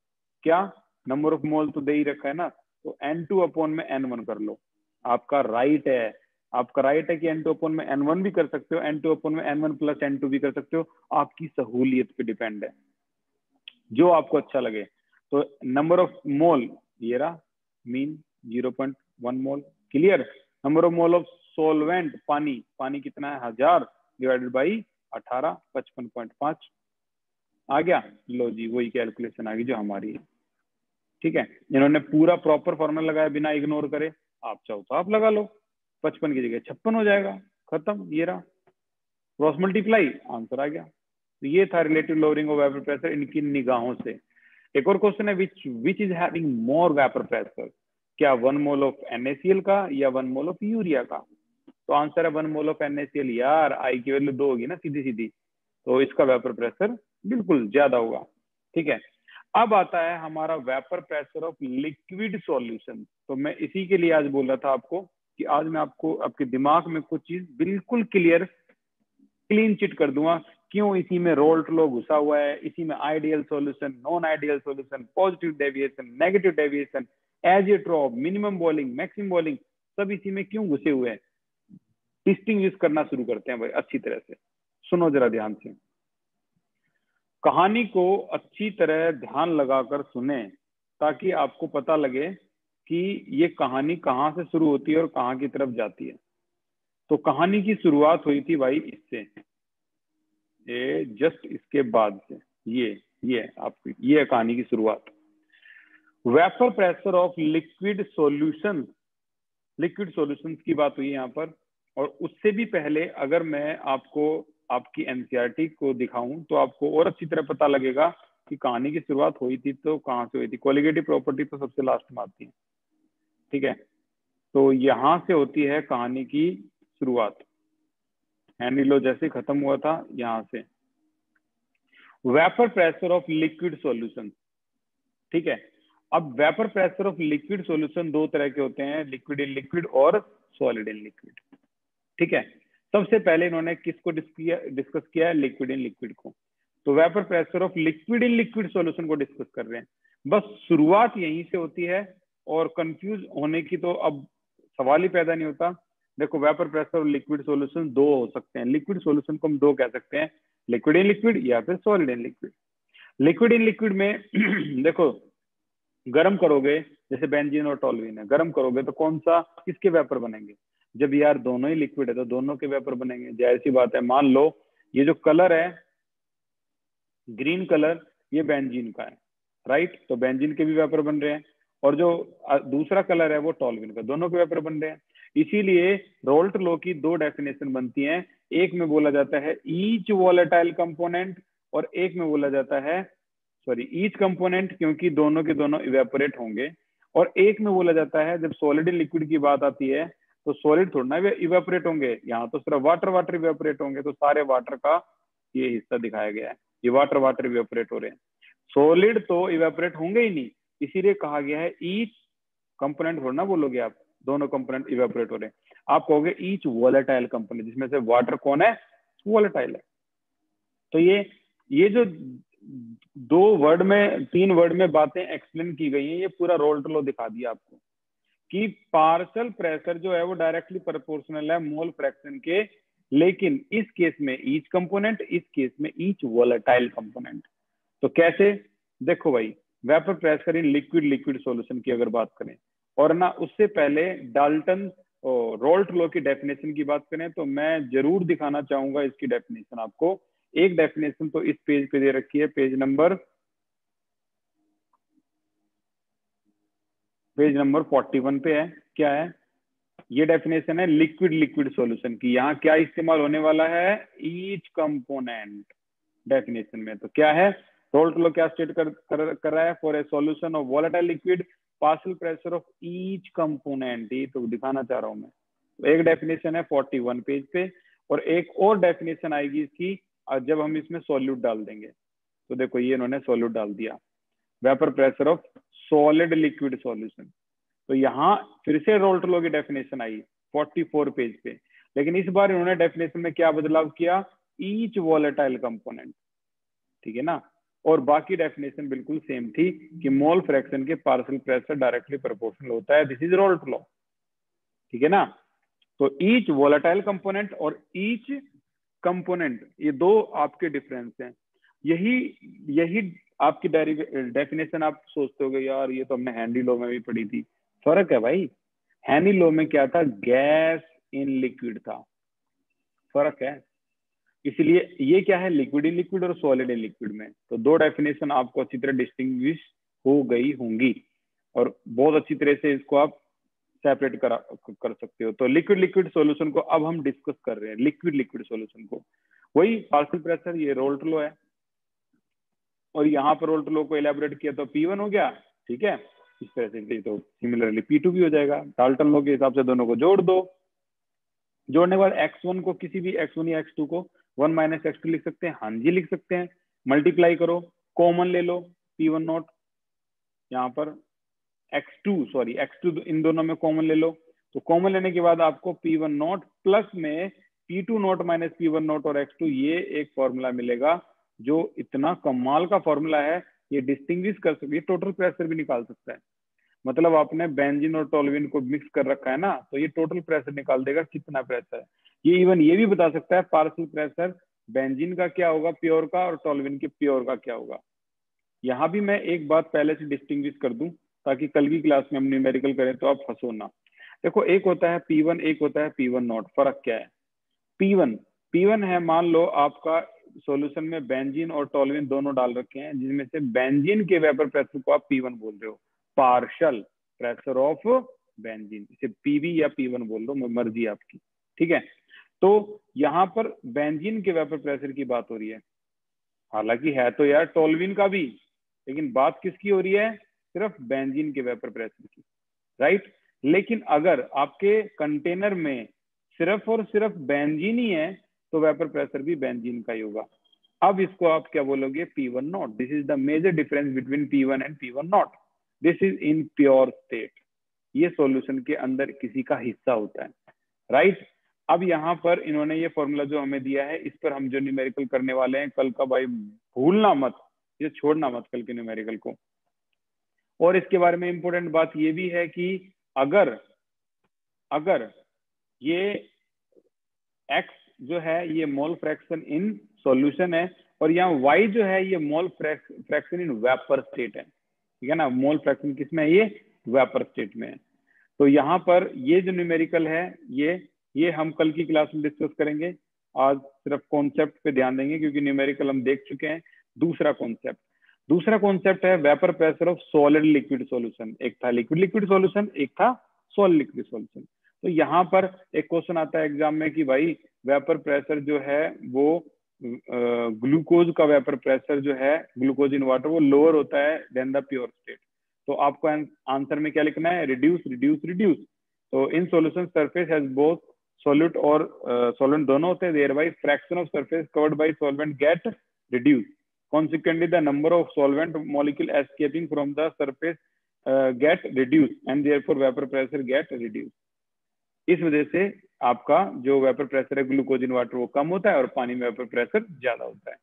क्या, नंबर ऑफ मोल तो दे ही रखा है ना, तो N2 अपॉन में N1 कर लो। आपका राइट है, आपका राइट है कि N2 अपॉन में N1 भी कर सकते हो, N2 अपॉन में N1 प्लस N2 भी कर सकते हो, आपकी सहूलियत पे डिपेंड है, जो आपको अच्छा लगे। तो नंबर ऑफ मोल ये रहा, mean 0.1 mole. Clear, number of mole of solvent, पानी, पानी कितना है, 1000 डिवाइडेड बाई 18, 55.5 आ गया। लो जी, वही कैलकुलेशन आ गई जो हमारी है। ठीक है, इन्होंने पूरा प्रॉपर फॉर्मूला लगाया बिना इग्नोर करे, आप चाहो तो आप लगा लो, 55 की जगह 56 हो जाएगा, खत्म। ये रहा क्रॉस मल्टीप्लाई, आंसर आ गया। तो ये था relative lowering of vapour pressure इनकी निगाहों से। एक और क्वेश्चन है, which is having more vapour pressure, क्या 1 मोल ऑफ NaCl का या 1 मोल ऑफ यूरिया का। तो आंसर है 1 मोल ऑफ NaCl। यार आई की वैल्यू 2 होगी ना सीधी सीधी, तो इसका वेपर प्रेशर बिल्कुल ज्यादा होगा। ठीक है, अब आता है हमारा vapour pressure of liquid solution. तो मैं इसी के लिए आज बोल रहा था आपको कि आज मैं आपको आपके दिमाग में कुछ चीज बिल्कुल क्लियर, क्लीन चिट कर दूंगा। क्यों, इसी में रोल्ट लॉ घुसा हुआ है, इसी में ideal solution, non ideal solution, positive deviation, negative deviation, azeotrope, minimum boiling, maximum boiling, सब इसी में क्यों घुसे हुए हैं। डिस्टिंग्विश करना शुरू करते हैं भाई अच्छी तरह से, सुनो जरा ध्यान से। कहानी को अच्छी तरह ध्यान लगाकर सुने, ताकि आपको पता लगे कि ये कहानी कहाँ से शुरू होती है और कहाँ की तरफ जाती है। तो कहानी की शुरुआत हुई थी भाई इससे, ये जस्ट इसके बाद से, ये आपकी ये कहानी की शुरुआत। Vapour pressure of liquid solution, liquid solutions की बात हुई यहाँ पर। और उससे भी पहले अगर मैं आपको आपकी एनसीईआरटी को दिखाऊं तो आपको और अच्छी तरह पता लगेगा कि कहानी की शुरुआत हुई थी तो कहाँ से हुई थी। कोलिगेटिव प्रॉपर्टी तो सबसे लास्ट में आती है। ठीक है, तो यहाँ से होती है कहानी की शुरुआत। हेनरी लॉ जैसे खत्म हुआ था यहाँ से। Vapour pressure of liquid solution. ठीक है, अब vapour pressure of liquid solution दो तरह के होते हैं, लिक्विड इन लिक्विड और सॉलिड इन लिक्विड। ठीक है, सबसे पहले इन्होंने किसको डिस्कस किया है, लिक्विड इन लिक्विड को। तो vapour pressure of liquid in liquid solution को डिस्कस कर रहे हैं। बस शुरुआत यहीं से होती है और कंफ्यूज होने की तो अब सवाल ही पैदा नहीं होता। देखो वेपर प्रेशर और लिक्विड सॉल्यूशन दो हो सकते हैं। लिक्विड सॉल्यूशन को हम दो कह सकते हैं, लिक्विड इन लिक्विड या फिर solid in liquid. Liquid in liquid में देखो गर्म करोगे, जैसे बेंजीन और टोल्यूइन है, गर्म करोगे तो कौन सा किसके वेपर बनेंगे? जब यार दोनों ही लिक्विड है तो दोनों के वेपर बनेंगे, जाहिर सी बात है। मान लो ये जो कलर है ग्रीन कलर, ये बेंजीन का है, राइट, तो बेंजीन के भी वेपर बन रहे हैं। और जो दूसरा कलर है वो टोल्यूइन का, दोनों के वेपर बन रहे हैं। इसीलिए रोल्ट लॉ की दो डेफिनेशन बनती हैं, एक में बोला जाता है ईच वॉलेटाइल कंपोनेंट, और एक में बोला जाता है सॉरी ईच कंपोनेंट, क्योंकि दोनों के दोनों इवेपोरेट होंगे। और एक में बोला जाता है जब सॉलिड लिक्विड की बात आती है तो सॉलिड थोड़ा ना इवेपोरेट होंगे, यहाँ तो सिर्फ वाटर वाटर इवेपोरेट होंगे, तो सारे वाटर का ये हिस्सा दिखाया गया है, ये वाटर वाटर इवेपोरेट हो रहे हैं, सॉलिड तो इवेपोरेट होंगे ही नहीं। इसीलिए कहा गया है ईच कंपोनेंट, थोड़ा ना बोलोगे आप दोनों कंपोनेंट इवेपोरेट हो रहे हैं, आप कहोगे ईच वॉलेटाइल कंपोनेंट, जिसमें से वाटर कौन है? वॉलेटाइल है। तो ये जो दो वर्ड में, तीन वर्ड में बातें एक्सप्लेन की गई हैं, ये पूरा रोल्ट लॉ दिखा दिया आपको कि पार्शियल प्रेशर जो है वो डायरेक्टली प्रोपोर्शनल है मोल फ्रैक्शन के, लेकिन इस केस में ईच कंपोनेंट, इस केस में ईच वॉलेटाइल कंपोनेंट। तो कैसे? देखो भाई, vapour pressure in liquid liquid solution की अगर बात करें, और ना उससे पहले डाल्टन रोल्ट लॉ की डेफिनेशन की बात करें, तो मैं जरूर दिखाना चाहूंगा इसकी डेफिनेशन आपको। एक डेफिनेशन तो इस पेज पे दे रखी है, पेज नंबर 41 पे है। क्या है ये डेफिनेशन? है लिक्विड लिक्विड सॉल्यूशन की। यहाँ क्या इस्तेमाल होने वाला है? ईच कंपोनेंट डेफिनेशन में। तो क्या है रोल्ट लॉ क्या स्टेट कर रहा है? For a solution of volatile liquid partial pressure of each component, ये तो दिखाना चाह रहा हूं मैं। तो एक डेफिनेशन है 41 पेज पे, और एक और डेफिनेशन आएगी इसकी जब हम इसमें सॉल्यूट डाल देंगे। तो देखो ये इन्होंने सॉल्यूट डाल दिया, vapour pressure of solid liquid solution. तो यहाँ फिर से रोल्ट लॉ की डेफिनेशन आई 44 पेज पे, लेकिन इस बार इन्होंने डेफिनेशन में क्या बदलाव किया? ईच वॉलेटाइल कंपोनेंट, ठीक है ना। और बाकी डेफिनेशन बिल्कुल सेम थी कि मोल फ्रैक्शन के पार्शियल प्रेशर डायरेक्टली प्रोपोर्शनल होता है। दिस इज रोल्ट लॉ, ठीक है ना। तो ईच वॉलेटाइल कंपोनेंट और ईच कंपोनेंट, ये दो आपके डिफरेंस हैं। यही आपकी डेफिनेशन आप सोचते होगे यार ये तो हमने हेनरी लॉ में भी पढ़ी थी। फर्क है भाई, हेनरी लॉ में क्या था? गैस इन लिक्विड था, फर्क है। इसलिए ये क्या है? लिक्विड इन लिक्विड और सॉलिड इन लिक्विड में। तो दो डेफिनेशन आपको अच्छी तरह डिस्टिंग्विश हो गई होंगी, और बहुत अच्छी तरह से इसको आप सेपरेट कर सकते हो। तो लिक्विड लिक्विड सॉल्यूशन को अब हम डिस्कस कर रहे हैं, लिक्विड लिक्विड सॉल्यूशन को। वही पार्शियल प्रेशर, ये रोल्ट लॉ है, और यहाँ पर रोल्ट लॉ को एलैबोरेट किया तो P1 हो गया, ठीक है। इस तरह से तो सिमिलरली P2 भी हो जाएगा। डाल्टन लॉ के हिसाब से दोनों को जोड़ दो, जोड़ने के बाद x1 को, किसी भी x1 या x2 को 1 - x2 लिख सकते हैं, हाँ जी लिख सकते हैं। मल्टीप्लाई करो, कॉमन ले लो P1 नॉट, यहाँ पर x2 इन दोनों में कॉमन ले लो। तो कॉमन लेने के बाद आपको P1 नॉट प्लस में P2 nought minus P1 not और x2, ये एक फॉर्मूला मिलेगा जो इतना कमाल का फॉर्मूला है, ये डिस्टिंग्विश कर सकती है, टोटल प्रेशर भी निकाल सकता है। मतलब आपने बेंजीन और टोल्यूइन को मिक्स कर रखा है ना, तो ये टोटल प्रेशर निकाल देगा कितना प्रेशर है। ये इवन ये भी बता सकता है पार्शियल प्रेशर बेंजीन का क्या होगा प्योर का, और टोल्यूइन के प्योर का क्या होगा। यहाँ भी मैं एक बात पहले से डिस्टिंग्विश कर दूं, ताकि कल की क्लास में हम न्यूमेरिकल करें तो आप फंसो ना। देखो एक होता है P1, एक होता है P1 नॉट। फर्क क्या है? P1 है, मान लो आपका सॉल्यूशन में बेंजीन और टोल्यूइन दोनों डाल रखे हैं, जिसमें से बेंजीन के वेपर प्रेशर को आप P1 बोल रहे हो, पार्शियल प्रेशर ऑफ बेंजीन, इसे PB या P1 बोल दो, मर्जी आपकी, ठीक है। तो यहाँ पर बेंजीन के वेपर प्रेशर की बात हो रही है, हालांकि है तो यार टोल्यूइन का भी, लेकिन बात किसकी हो रही है? सिर्फ बेंजीन के वेपर प्रेशर की, राइट। लेकिन अगर आपके कंटेनर में सिर्फ और सिर्फ बेंजीन ही है तो वेपर प्रेशर भी बेंजीन का ही होगा। अब इसको आप क्या बोलोगे? P1 naught. This is the major difference between P1 and P1 naught. This is in pure state, ये सॉल्यूशन के अंदर किसी का हिस्सा होता है, राइट। अब यहाँ पर इन्होंने ये फॉर्मूला जो हमें दिया है, इस पर हम जो न्यूमेरिकल करने वाले हैं कल का, भाई भूलना मत, ये छोड़ना मत कल के न्यूमेरिकल को। और इसके बारे में इंपॉर्टेंट बात ये भी है कि अगर ये x जो है ये मोल फ्रैक्शन इन सॉल्यूशन है, और यहाँ y जो है ये mole fraction in vapour state है, ठीक है ना। मोल फ्रैक्शन किसमें है, ये वेपर स्टेट में है। तो यहाँ पर ये जो न्यूमेरिकल है ये हम कल की क्लास में डिस्कस करेंगे। आज सिर्फ कॉन्सेप्ट पे ध्यान देंगे क्योंकि न्यूमेरिकल हम देख चुके हैं। दूसरा कॉन्सेप्ट है vapour pressure of solid liquid solution. एक था लिक्विड लिक्विड सॉल्यूशन, एक था सॉलिड लिक्विड सॉल्यूशन। तो यहाँ पर एक क्वेश्चन आता है एग्जाम में कि भाई वेपर प्रेशर जो है वो ग्लूकोज का वेपर प्रेशर जो है ग्लूकोज इन वाटर वो लोअर होता है देन द प्योर स्टेट। तो आपको आंसर में क्या लिखना है, रिड्यूस रिड्यूस रिड्यूस। तो in solution surface has both solute और सॉल्वेंट दोनों होते हैं, thereby fraction of surface covered by solvent get reduce, consequently the number of solvent molecule escaping from the surface get reduced and therefore vapor pressure get reduced। इस वजह से आपका जो vapour pressure है ग्लूकोज इन वाटर वो कम होता है और पानी में वेपर प्रेशर ज्यादा होता है,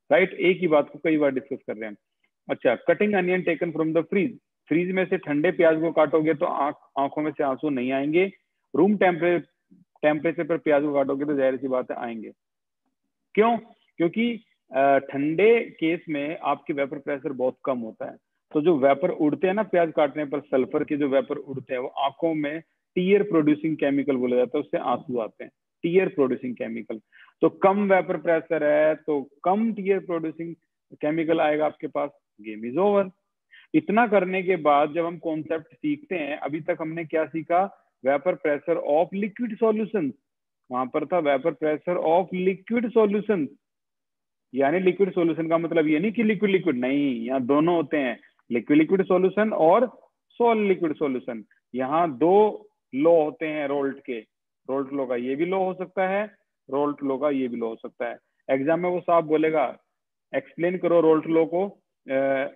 राइट। एक ही बात को कई बार डिस्कस कर रहे हैं। अच्छा, cutting onion taken from the fridge में से ठंडे प्याज को काटोगे तो आंखों में से आंसू नहीं आएंगे। रूम टेम्परेचर पर प्याज को काटोगे तो जाहिर सी बात है आएंगे। क्यों? क्योंकि ठंडे केस में आपके वेपर प्रेशर बहुत कम होता है। तो जो वेपर उड़ते हैं ना प्याज काटने पर, सल्फर के जो वेपर उड़ते हैं वो आंखों में टीयर प्रोड्यूसिंग केमिकल बोला जाता है, उससे आंसू आते हैं, टीयर प्रोड्यूसिंग केमिकल। तो कम वेपर प्रेशर है तो कम टीयर प्रोड्यूसिंग केमिकल आएगा आपके पास, गेम इज ओवर। इतना करने के बाद जब हम कॉन्सेप्ट सीखते हैं, अभी तक हमने क्या सीखा, vapour pressure of liquid solution, वहां पर था vapour pressure of liquid solution, यानी लिक्विड सॉल्यूशन का मतलब ये नहीं कि लिक्विड लिक्विड नहीं, यहाँ दोनों होते हैं, लिक्विड लिक्विड सॉल्यूशन और सॉलिड लिक्विड सॉल्यूशन। यहाँ दो लॉ होते हैं रोल्ट के, रोल्ट लॉ का ये भी लॉ हो सकता है, रोल्ट लॉ का ये भी लॉ हो सकता है। एग्जाम में वो साफ बोलेगा एक्सप्लेन करो रोल्ट लॉ को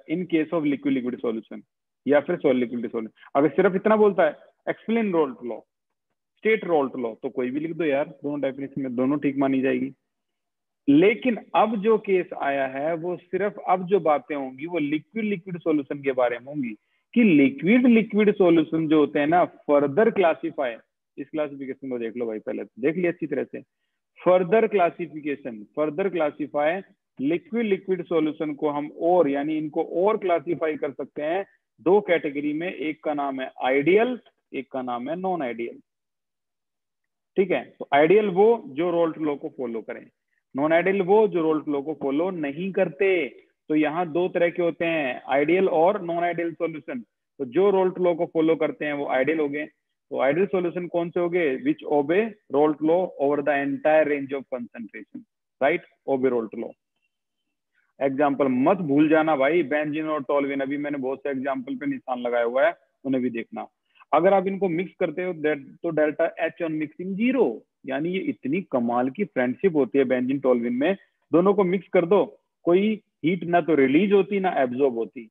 in case of liquid liquid solution या फिर सॉलिड लिक्विड सॉल्यूशन। अगर सिर्फ इतना बोलता है explain Raoult law, state Raoult law, तो कोई भी लिख दो यार, दोनों डेफिनेशन में दोनों ठीक मानी जाएगी। लेकिन अब जो केस आया है वो सिर्फ अब जो बातें होंगी वो लिक्विड लिक्विड सॉल्यूशन के बारे में होंगी कि लिक्विड लिक्विड सॉल्यूशन जो होते हैं ना फर्दर क्लासिफाई, इस क्लासिफिकेशन को देख लो भाई, पहले देख लिया अच्छी तरह से। Further classify liquid liquid solution को हम और यानी इनको और क्लासिफाई कर सकते हैं दो कैटेगरी में, एक का नाम है आइडियल, एक का नाम है नॉन आइडियल। ठीक है, तो आइडियल वो जो रोल्ट लॉ को फॉलो करें, नॉन आइडियल वो जो रोल्ट लॉ को फॉलो नहीं करते। तो यहाँ दो तरह के होते हैं, आइडियल और नॉन आइडियल सॉल्यूशन। तो जो रोल्ट लॉ को फॉलो करते हैं वो आइडियल हो गए। तो आइडियल सॉल्यूशन कौन से हो गए, which obey Raoult law over the entire range of concentration, right, obey Raoult law. Example मत भूल जाना भाई, बेंजीन और टोल्यूइन, अभी मैंने बहुत से एग्जाम्पल पे निशान लगाया हुआ है, उन्हें भी देखना। अगर आप इनको मिक्स करते हो तो डेल्टा एच ऑन मिक्सिंग 0, यानी ये इतनी कमाल की फ्रेंडशिप होती है बेंजीन टोल्यूइन में, दोनों को मिक्स कर दो, कोई हीट ना तो रिलीज होती ना एब्जॉर्ब होती,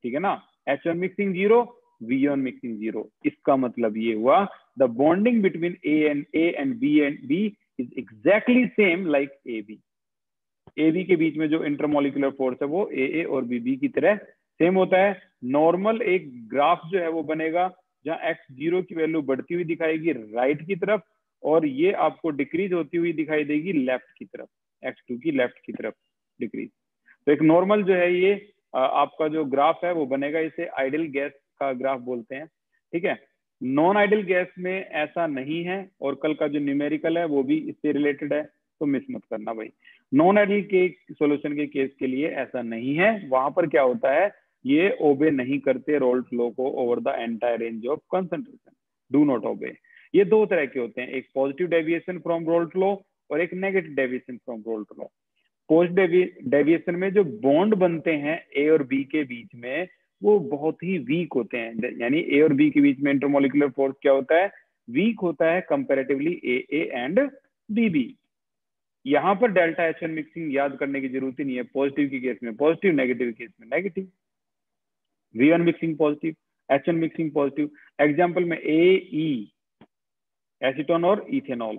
ठीक है ना। H on mixing 0, V on mixing 0, इसका मतलब ये हुआ the bonding between A and B is exactly same like A B के बीच में जो इंटरमोलिकुलर फोर्स है वो ए और बी की तरह सेम होता है। नॉर्मल एक ग्राफ जो है वो बनेगा जहां x0 की वैल्यू बढ़ती हुई दिखाएगी राइट की तरफ और ये आपको डिक्रीज होती हुई दिखाई देगी लेफ्ट की तरफ, x2 की लेफ्ट की तरफ डिक्रीज। तो एक नॉर्मल जो है ये आपका जो ग्राफ है वो बनेगा, इसे आइडियल गैस का ग्राफ बोलते हैं, ठीक है। नॉन आइडियल गैस में ऐसा नहीं है और कल का जो न्यूमेरिकल है वो भी इससे रिलेटेड है, तो मिस मत करना भाई। नॉन आइडियल के सॉल्यूशन के केस के लिए ऐसा नहीं है, वहां पर क्या होता है, ये ओबे नहीं करते रोल्ट लॉ को over the entire range of concentration, do not obey. ये दो तरह के होते हैं, एक positive deviation from Raoult law और एक negative deviation from Raoult law. Positive deviation में जो बॉन्ड बनते हैं ए और बी के बीच में वो बहुत ही वीक होते हैं, यानी ए और बी के बीच में इंटरमोलिकुलर फोर्स क्या होता है, वीक होता है कंपैरेटिवली ए एंड बी। यहाँ पर डेल्टा एच एन मिक्सिंग याद करने की जरूरत ही नहीं है, पॉजिटिव के केस में पॉजिटिव, नेगेटिव केस में negative, V one mixing positive, H one mixing positive. Example में ए एसीटोन और इथेनॉल,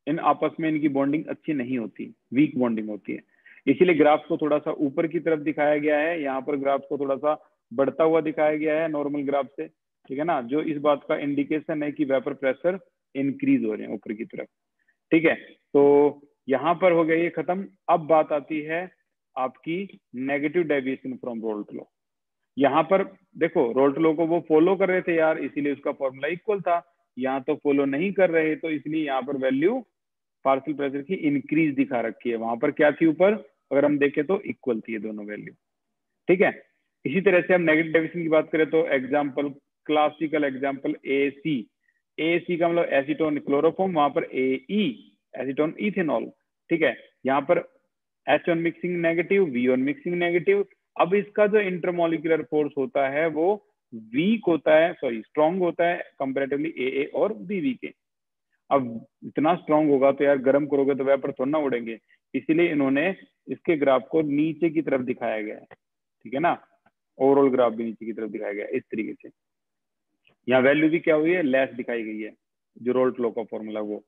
इन आपस में इनकी बॉन्डिंग अच्छी नहीं होती, वीक बॉन्डिंग होती है, इसीलिए ग्राफ को थोड़ा सा ऊपर की तरफ दिखाया गया है, यहाँ पर ग्राफ को थोड़ा सा बढ़ता हुआ दिखाया गया है नॉर्मल ग्राफ से, ठीक है ना, जो इस बात का इंडिकेशन है कि वेपर प्रेशर इंक्रीज हो रहे हैं ऊपर की तरफ, ठीक है। तो यहाँ पर हो गया ये खत्म। अब बात आती है आपकी negative deviation from Raoult law. यहाँ पर देखो रोल्ट लॉ को वो फॉलो कर रहे थे यार, इसीलिए उसका फॉर्मूला इक्वल था। यहाँ तो फॉलो नहीं कर रहे, तो इसलिए यहाँ पर वैल्यू पार्शियल प्रेशर की इंक्रीज दिखा रखी है। वहां पर क्या थी ऊपर, अगर हम देखें तो इक्वल थी ये दोनों वैल्यू, ठीक है। इसी तरह से हम नेगेटिव डेविएशन की बात करें तो example, classical example AC। AC का मतलब एसीटोन क्लोरोफॉर्म, वहां पर AE एसीटोन इथेनॉल, ठीक है। यहाँ पर H on mixing negative, V on mixing negative. अब इसका जो इंटरमोलिकुलर फोर्स होता है वो वीक होता है, सॉरी स्ट्रॉन्ग होता है कंपेरेटिवली AA और BV के। अब इतना स्ट्रांग होगा तो यार गर्म करोगे तो वेपर थोड़ा ना उड़ेंगे, इसीलिए इन्होंने इसके ग्राफ को नीचे की तरफ दिखाया गया है, ठीक है ना। ओवरऑल ग्राफ भी नीचे की तरफ दिखाया गया है इस तरीके से। यहाँ वैल्यू भी क्या हुई है, लेस दिखाई गई है, जो रोल्ट लॉ का फॉर्मूला वो,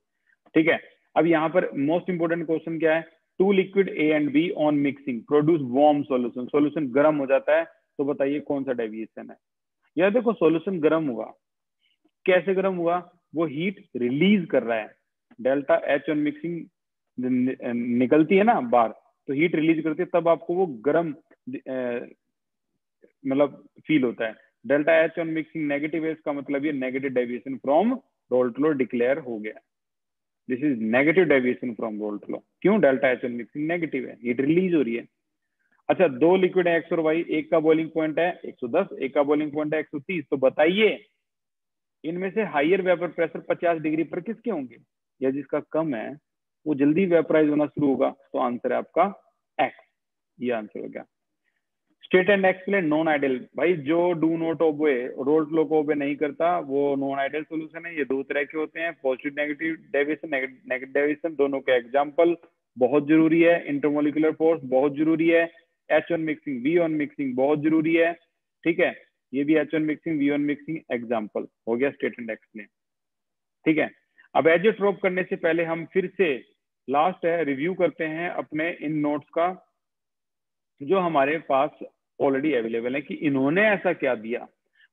ठीक है। अब यहाँ पर मोस्ट इंपोर्टेंट क्वेश्चन क्या है, two liquid A and B on mixing produce warm solution, solution गर्म हो जाता है, तो बताइए कौन सा डेविएशन है। यार देखो सॉल्यूशन गर्म हुआ, कैसे गर्म हुआ, वो हीट रिलीज कर रहा है, डेल्टा H ऑन मिक्सिंग निकलती है ना बाहर, तो हीट रिलीज करती है, तब आपको वो गर्म मतलब फील होता है। Delta H on mixing negative है, इसका मतलब ये negative deviation from Raoult law declare हो गया। This is negative deviation from Raoult law. क्यों, delta H on mixing negative है, हीट रिलीज हो रही है। अच्छा, दो लिक्विड है X और Y, एक का बॉइलिंग पॉइंट है 110, एक का बॉइलिंग पॉइंट है 130, तो बताइए इनमें से हाइयर वेपर प्रेशर 50 डिग्री पर किसके होंगे, या जिसका कम है वो जल्दी वेपराइज होना शुरू होगा, तो आंसर है आपका X, ये आंसर हो गया। State and explain non ideal, भाई जो डू नॉट ओबे, रोल्ट लॉ को ओबे नहीं करता वो नॉन आइडियल सॉल्यूशन है। ये दो तरह के होते हैं, positive negative deviation, negative deviation, दोनों के एग्जांपल बहुत जरूरी है। इंटरमोलिकुलर फोर्स बहुत जरूरी है, H on mixing V on mixing बहुत जरूरी है, ठीक है। ये भी H on mixing V on mixing example हो गया स्टेट एंड एक्सप्लेन, ठीक है। अब एजियोट्रोप करने से पहले हम फिर से लास्ट है रिव्यू करते हैं अपने इन नोट्स का जो हमारे पास ऑलरेडी अवेलेबल है, कि इन्होंने ऐसा क्या दिया।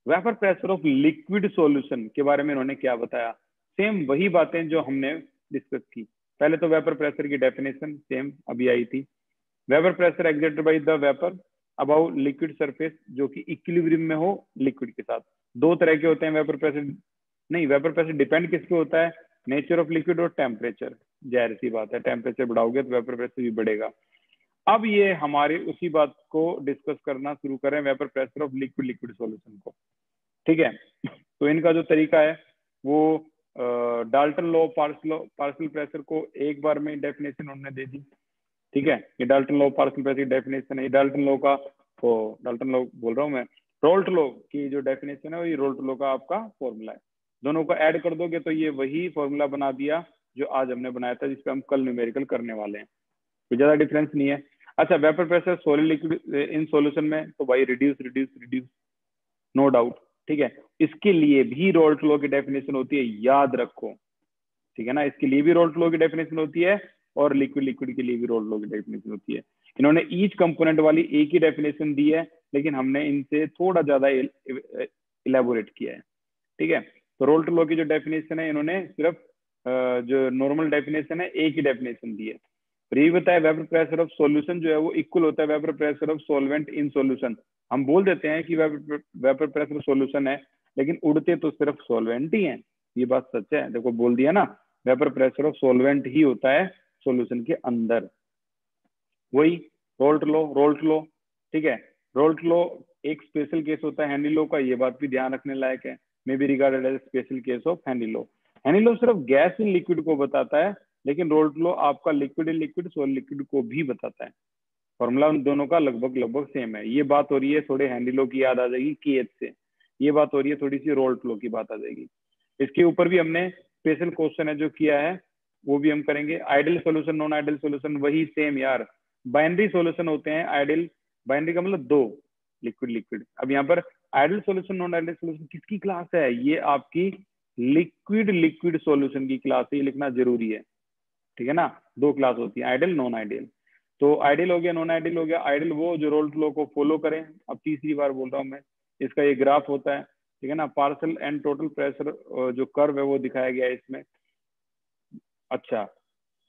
Vapour pressure of liquid solution के बारे में इन्होंने क्या बताया, सेम वही बातें जो हमने डिस्कस की। पहले तो वेपर प्रेशर की डेफिनेशन सेम अभी आई थी, vapour pressure exerted by the vapour about liquid surface जो कि इक्विलिब्रियम में हो लिक्विड के साथ। दो तरह के होते हैं वेपर प्रेशर, नहीं वेपर प्रेशर डिपेंड किस पे होता है, नेचर ऑफ लिक्विड और टेम्परेचर। जाहिर सी बात है टेम्परेचर बढ़ाओगे तो वेपर प्रेशर भी बढ़ेगा। अब ये हमारे उसी बात को डिस्कस करना शुरू करें, vapour pressure of liquid liquid solution को, ठीक है। तो इनका जो तरीका है वो डाल्टन लॉ पार्शियल प्रेशर को एक बार में डेफिनेशन उन्होंने दे दी, ठीक है। ये डाल्टन लॉ पार्शियल प्रेशर की डेफिनेशन है, ये डाल्टन लॉ का, तो डाल्टन लॉ बोल रहा हूँ मैं, रोल्ट लॉ की जो डेफिनेशन है वो ये रोल्ट लॉ का आपका फॉर्मूला है। दोनों को ऐड कर दोगे तो ये वही फॉर्मूला बना दिया जो आज हमने बनाया था, जिसपे हम कल न्यूमेरिकल करने वाले हैं, तो ज्यादा डिफरेंस नहीं है। अच्छा, vapour pressure solid liquid in solution में, तो भाई reduce reduce reduce, no doubt, ठीक है। इसके लिए भी रोल्ट लॉ की डेफिनेशन होती है, याद रखो, ठीक है ना। इसके लिए भी रोल्ट लॉ की डेफिनेशन होती है और लिक्विड लिक्विड के लिए भी रोल्ट लॉ की डेफिनेशन होती है। इन्होंने ईच कंपोनेंट वाली एक ही डेफिनेशन दी है, लेकिन हमने इनसे थोड़ा ज्यादा इलेबोरेट किया है, ठीक है। तो रोल्ट लॉ की जो डेफिनेशन है इन्होंने सिर्फ जो नॉर्मल डेफिनेशन है एक ही डेफिनेशन दी है। फिर ये बताया वेपर प्रेशर ऑफ सॉल्यूशन जो है वो इक्वल होता है vapour pressure of solvent in solution. हम बोल देते हैं कि वेपर प्रेशर सॉल्यूशन है, लेकिन उड़ते तो सिर्फ सॉल्वेंट ही हैं, ये बात सच है। देखो बोल दिया ना, वेपर प्रेशर ऑफ सॉल्वेंट ही होता है सॉल्यूशन के अंदर, वही रोल्ट लॉ, ठीक है। रोल्ट लॉ एक स्पेशल केस होता है हेनरी लॉ का, ये बात भी ध्यान रखने लायक है, may be regarded as special case of Henry law. Henry law सिर्फ गैस इन लिक्विड को बताता है, लेकिन रोल्ट लॉ आपका liquid in liquid solid liquid को भी बताता है। फॉर्मूला उन दोनों का लगभग सेम है। ये बात हो रही है थोड़े हेनरी लॉ की याद आ जाएगी केएच से, ये बात हो रही है थोड़ी सी रोल्ट लॉ की बात आ जाएगी। इसके ऊपर भी हमने स्पेशल क्वेश्चन है जो किया है, वो भी हम करेंगे। Ideal solution non ideal solution वही सेम यार, बाइनरी सॉल्यूशन होते हैं आइडियल, बाइनरी का मतलब दो, लिक्विड लिक्विड। अब यहाँ पर ideal solution non ideal solution किसकी क्लास है, ये आपकी लिक्विड लिक्विड सॉल्यूशन की क्लास है, ये लिखना जरूरी है, ठीक है ना। दो क्लास होती है, आइडियल नॉन आइडियल। तो आइडियल हो गया, नॉन आइडियल हो गया। आइडियल वो जो रोल्स लॉ को फॉलो करें। अब तीसरी बार बोल रहा हूँ मैं, इसका ये ग्राफ होता है, ठीक है ना। पार्शियल एंड टोटल प्रेशर जो कर्व है वो दिखाया गया है इसमें। अच्छा,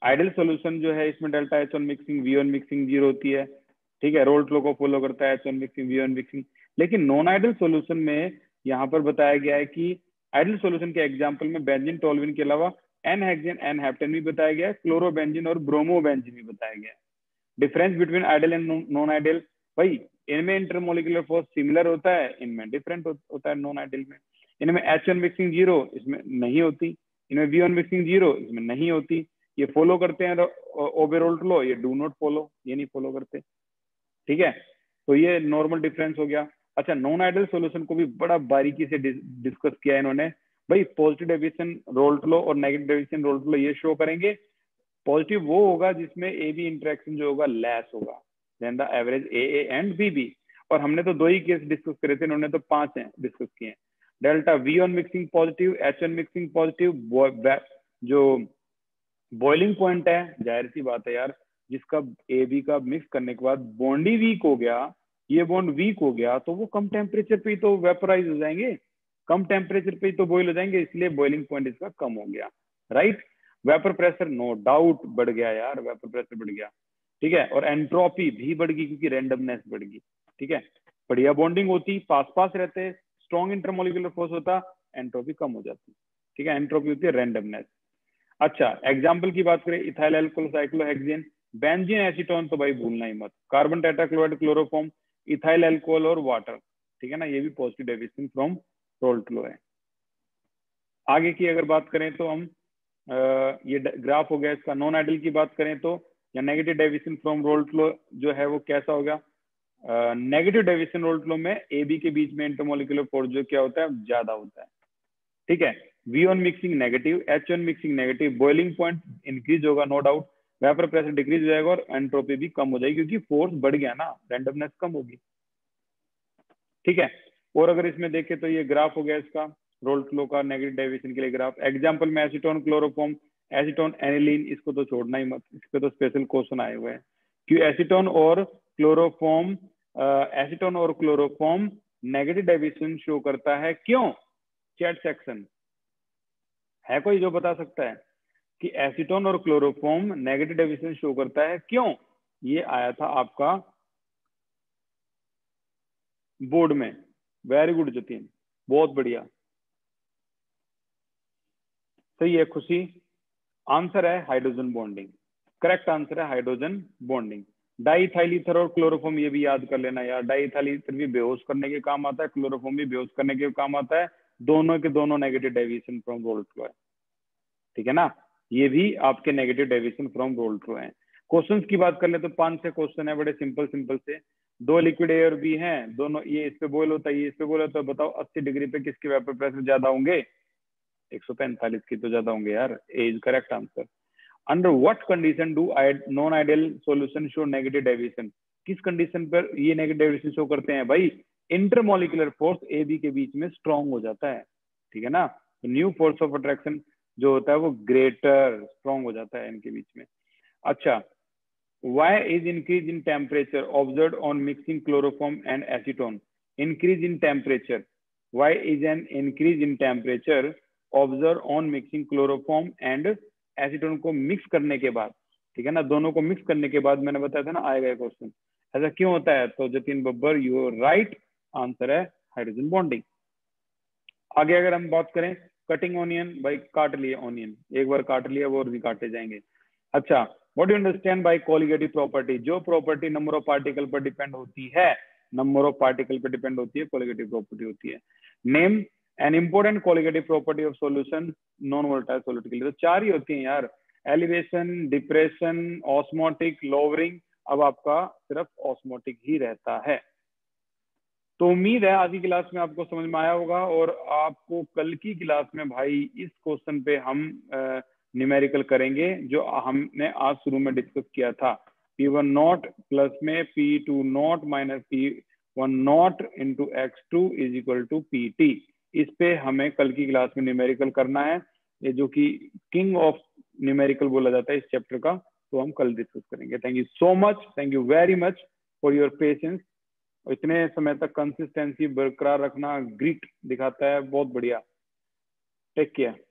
आइडियल सॉल्यूशन जो है इसमें delta H one mixing V one mixing zero होती है, ठीक है। रोल्स लॉ को फॉलो करता है, H one mixing V one mixing. लेकिन नॉन आइडियल सॉल्यूशन में यहाँ पर बताया गया है कि आइडियल सॉल्यूशन के एग्जांपल में बेंजीन टोल्यूइन के अलावा एन हेक्सेन एन हेप्टेन भी बताया गया है, क्लोरोबेंजीन और ब्रोमोबेंजीन भी बताया गया है। Difference between ideal and non ideal, भाई इनमें इंटरमोलिकुलर फोर्स सिमिलर होता है, इनमें डिफरेंट होता है नॉन आइडियल में। इनमें एच वन मिक्सिंग जीरो, इसमें नहीं होती। इनमें वी वन मिक्सिंग जीरो, इसमें नहीं होती। ये फॉलो करते हैं ओबेरोल्ट लॉ, ये डू नॉट फॉलो, ये नहीं फॉलो करते, ठीक है। तो ये नॉर्मल डिफरेंस हो गया। अच्छा, नॉन आइडियल सॉल्यूशन को भी बड़ा बारीकी से डिस्कस किया है इन्होंने। भाई पॉजिटिव डेविएशन रोल्ट लॉ और नेगेटिव डेविएशन रोल्ट लॉ ये शो करेंगे। पॉजिटिव वो होगा जिसमें ए बी इंटरेक्शन जो होगा लेस होगा then the average A and B B. और हमने तो 2 ही केस डिस्कस करे थे, इन्होंने तो 5 हैं डिस्कस किए हैं। Delta we one mixing positive, H one mixing positive. जो बॉइलिंग पॉइंट है, जाहिर सी बात है यार, जिसका ए बी का मिक्स करने के बाद बॉन्ड ही वीक हो गया, ये बॉन्ड वीक हो गया, तो वो कम टेम्परेचर पे ही तो वेपराइज हो जाएंगे, कम टेम्परेचर पे ही तो बॉइल हो जाएंगे, इसलिए बॉइलिंग पॉइंट इसका कम हो गया, right. Vapour pressure no doubt बढ़ गया यार, वेपर प्रेशर बढ़ गया, ठीक है। और एंट्रोपी भी बढ़ गई क्योंकि रैंडमनेस बढ़ गई, ठीक है। बढ़िया बॉन्डिंग होती, पास पास रहते, स्ट्रॉन्ग इंटरमोलिकुलर फोर्स होता, एंट्रोपी कम हो जाती, ठीक है। एंट्रोपी होती है रैंडमनेस। अच्छा, एग्जाम्पल की बात करें, ethyl alcohol cyclohexane, benzene acetone तो भाई भूलना ही मत, carbon tetrachloride chloroform, ethyl alcohol और वाटर, ठीक है ना। ये भी positive deviation from Raoult law है। आगे की अगर बात करें तो हम ये ग्राफ हो गया इसका। नॉन आइडियल की बात करें तो, या negative deviation from Raoult law जो है वो कैसा होगा। नेगेटिव डेविएशन रोल्ट लॉ में ए बी के बीच में इंटरमोलिकुलर फोर्स जो क्या होता है, ज्यादा होता है, ठीक है। V one mixing negative, H one mixing negative, boiling point increase होगा no doubt, vapour pressure decrease हो जाएगा और एंट्रोपी भी कम हो जाएगी क्योंकि फोर्स बढ़ गया ना, रैंडमनेस कम होगी, ठीक है। और अगर इसमें देखें तो ये ग्राफ हो गया इसका रोल्ट लॉ का नेगेटिव डेविएशन के लिए ग्राफ। एग्जांपल में एसीटोन क्लोरोफॉर्म, एसीटोन एनिलीन, इसको तो छोड़ना ही मत, इस पे तो स्पेशल क्वेश्चन आए हुए हैं कि एसीटोन और क्लोरोफॉर्म नेगेटिव डेविएशन शो करता है, क्यों। चैट सेक्शन है कोई जो बता सकता है कि एसीटोन और क्लोरोफॉर्म नेगेटिव डेविएशन शो करता है, क्यों। ये आया था आपका बोर्ड में। वेरी गुड जतिन, बहुत बढ़िया, सही है खुशी। आंसर है हाइड्रोजन बॉन्डिंग, करेक्ट आंसर है हाइड्रोजन बॉन्डिंग। डाईइथाइल ईथर और क्लोरोफॉर्म ये भी याद कर लेना यार, डाईइथाइल ईथर भी बेहोश करने के काम आता है, क्लोरोफॉर्म भी बेहोश करने के काम आता है, दोनों के दोनों negative deviation from Raoult law है, ठीक है ना। ये भी आपके negative deviation from Raoult law है। क्वेश्चंस की बात कर ले तो 5 से क्वेश्चन है, बड़े सिंपल सिंपल से। 2 लिक्विड एयर भी हैं, दोनों ये इस पे बॉयल होता है, ये इस पे बॉयल होता है, बताओ 80 डिग्री पे किसके वेपर प्रेशर ज्यादा होंगे। 145 की तो ज्यादा होंगे यार, A is correct answer. Under what condition do non ideal solution show negative deviation, किस कंडीशन पर ये नेगेटिव डेविएशन शो करते हैं भाई। इंटरमोलिकुलर फोर्स ए बी के बीच में स्ट्रॉन्ग हो जाता है, ठीक है ना। न्यू फोर्स ऑफ अट्रैक्शन जो होता है वो ग्रेटर स्ट्रॉन्ग हो जाता है इनके बीच में। अच्छा, why is increase in temperature observed on mixing chloroform and acetone, increase in temperature, why is an increase in temperature observed on mixing chloroform and acetone को मिक्स करने के बाद, ठीक है ना, दोनों को मिक्स करने के बाद, मैंने बताया था ना आएगा क्वेश्चन, ऐसा क्यों होता है। तो Jatin Babbar you right, answer है हाइड्रोजन बॉन्डिंग। आगे अगर हम बात करें कटिंग ऑनियन, भाई काट लिए ऑनियन, एक बार काट लिया वो और भी काटे जाएंगे। अच्छा, what do understand by colligative property, जो प्रॉपर्टी नंबर ऑफ पार्टिकल पर डिपेंड होती है, नंबर ऑफ पार्टिकल पर डिपेंड होती है, कोलिगेटिव प्रॉपर्टी होती है। Name an important colligative property of solution non volatile solid के लिए, तो 4 ही होती है यार, एलिवेशन, डिप्रेशन, ऑस्मोटिक, लोवरिंग। अब आपका सिर्फ ऑस्मोटिक ही रहता है। तो उम्मीद है आज की क्लास में आपको समझ में आया होगा, और आपको कल की क्लास में भाई इस क्वेश्चन पे हम न्यूमेरिकल करेंगे जो हमने आज शुरू में डिस्कस किया था। P1 नॉट प्लस में P2 nought minus P1 not into x2 is equal to PT। इस पे हमें कल की क्लास में न्यूमेरिकल करना है, ये जो कि किंग ऑफ न्यूमेरिकल बोला जाता है इस चैप्टर का, तो हम कल डिस्कस करेंगे। Thank you so much, thank you very much for your patience. इतने समय तक कंसिस्टेंसी बरकरार रखना ग्रिट दिखाता है, बहुत बढ़िया। Take care.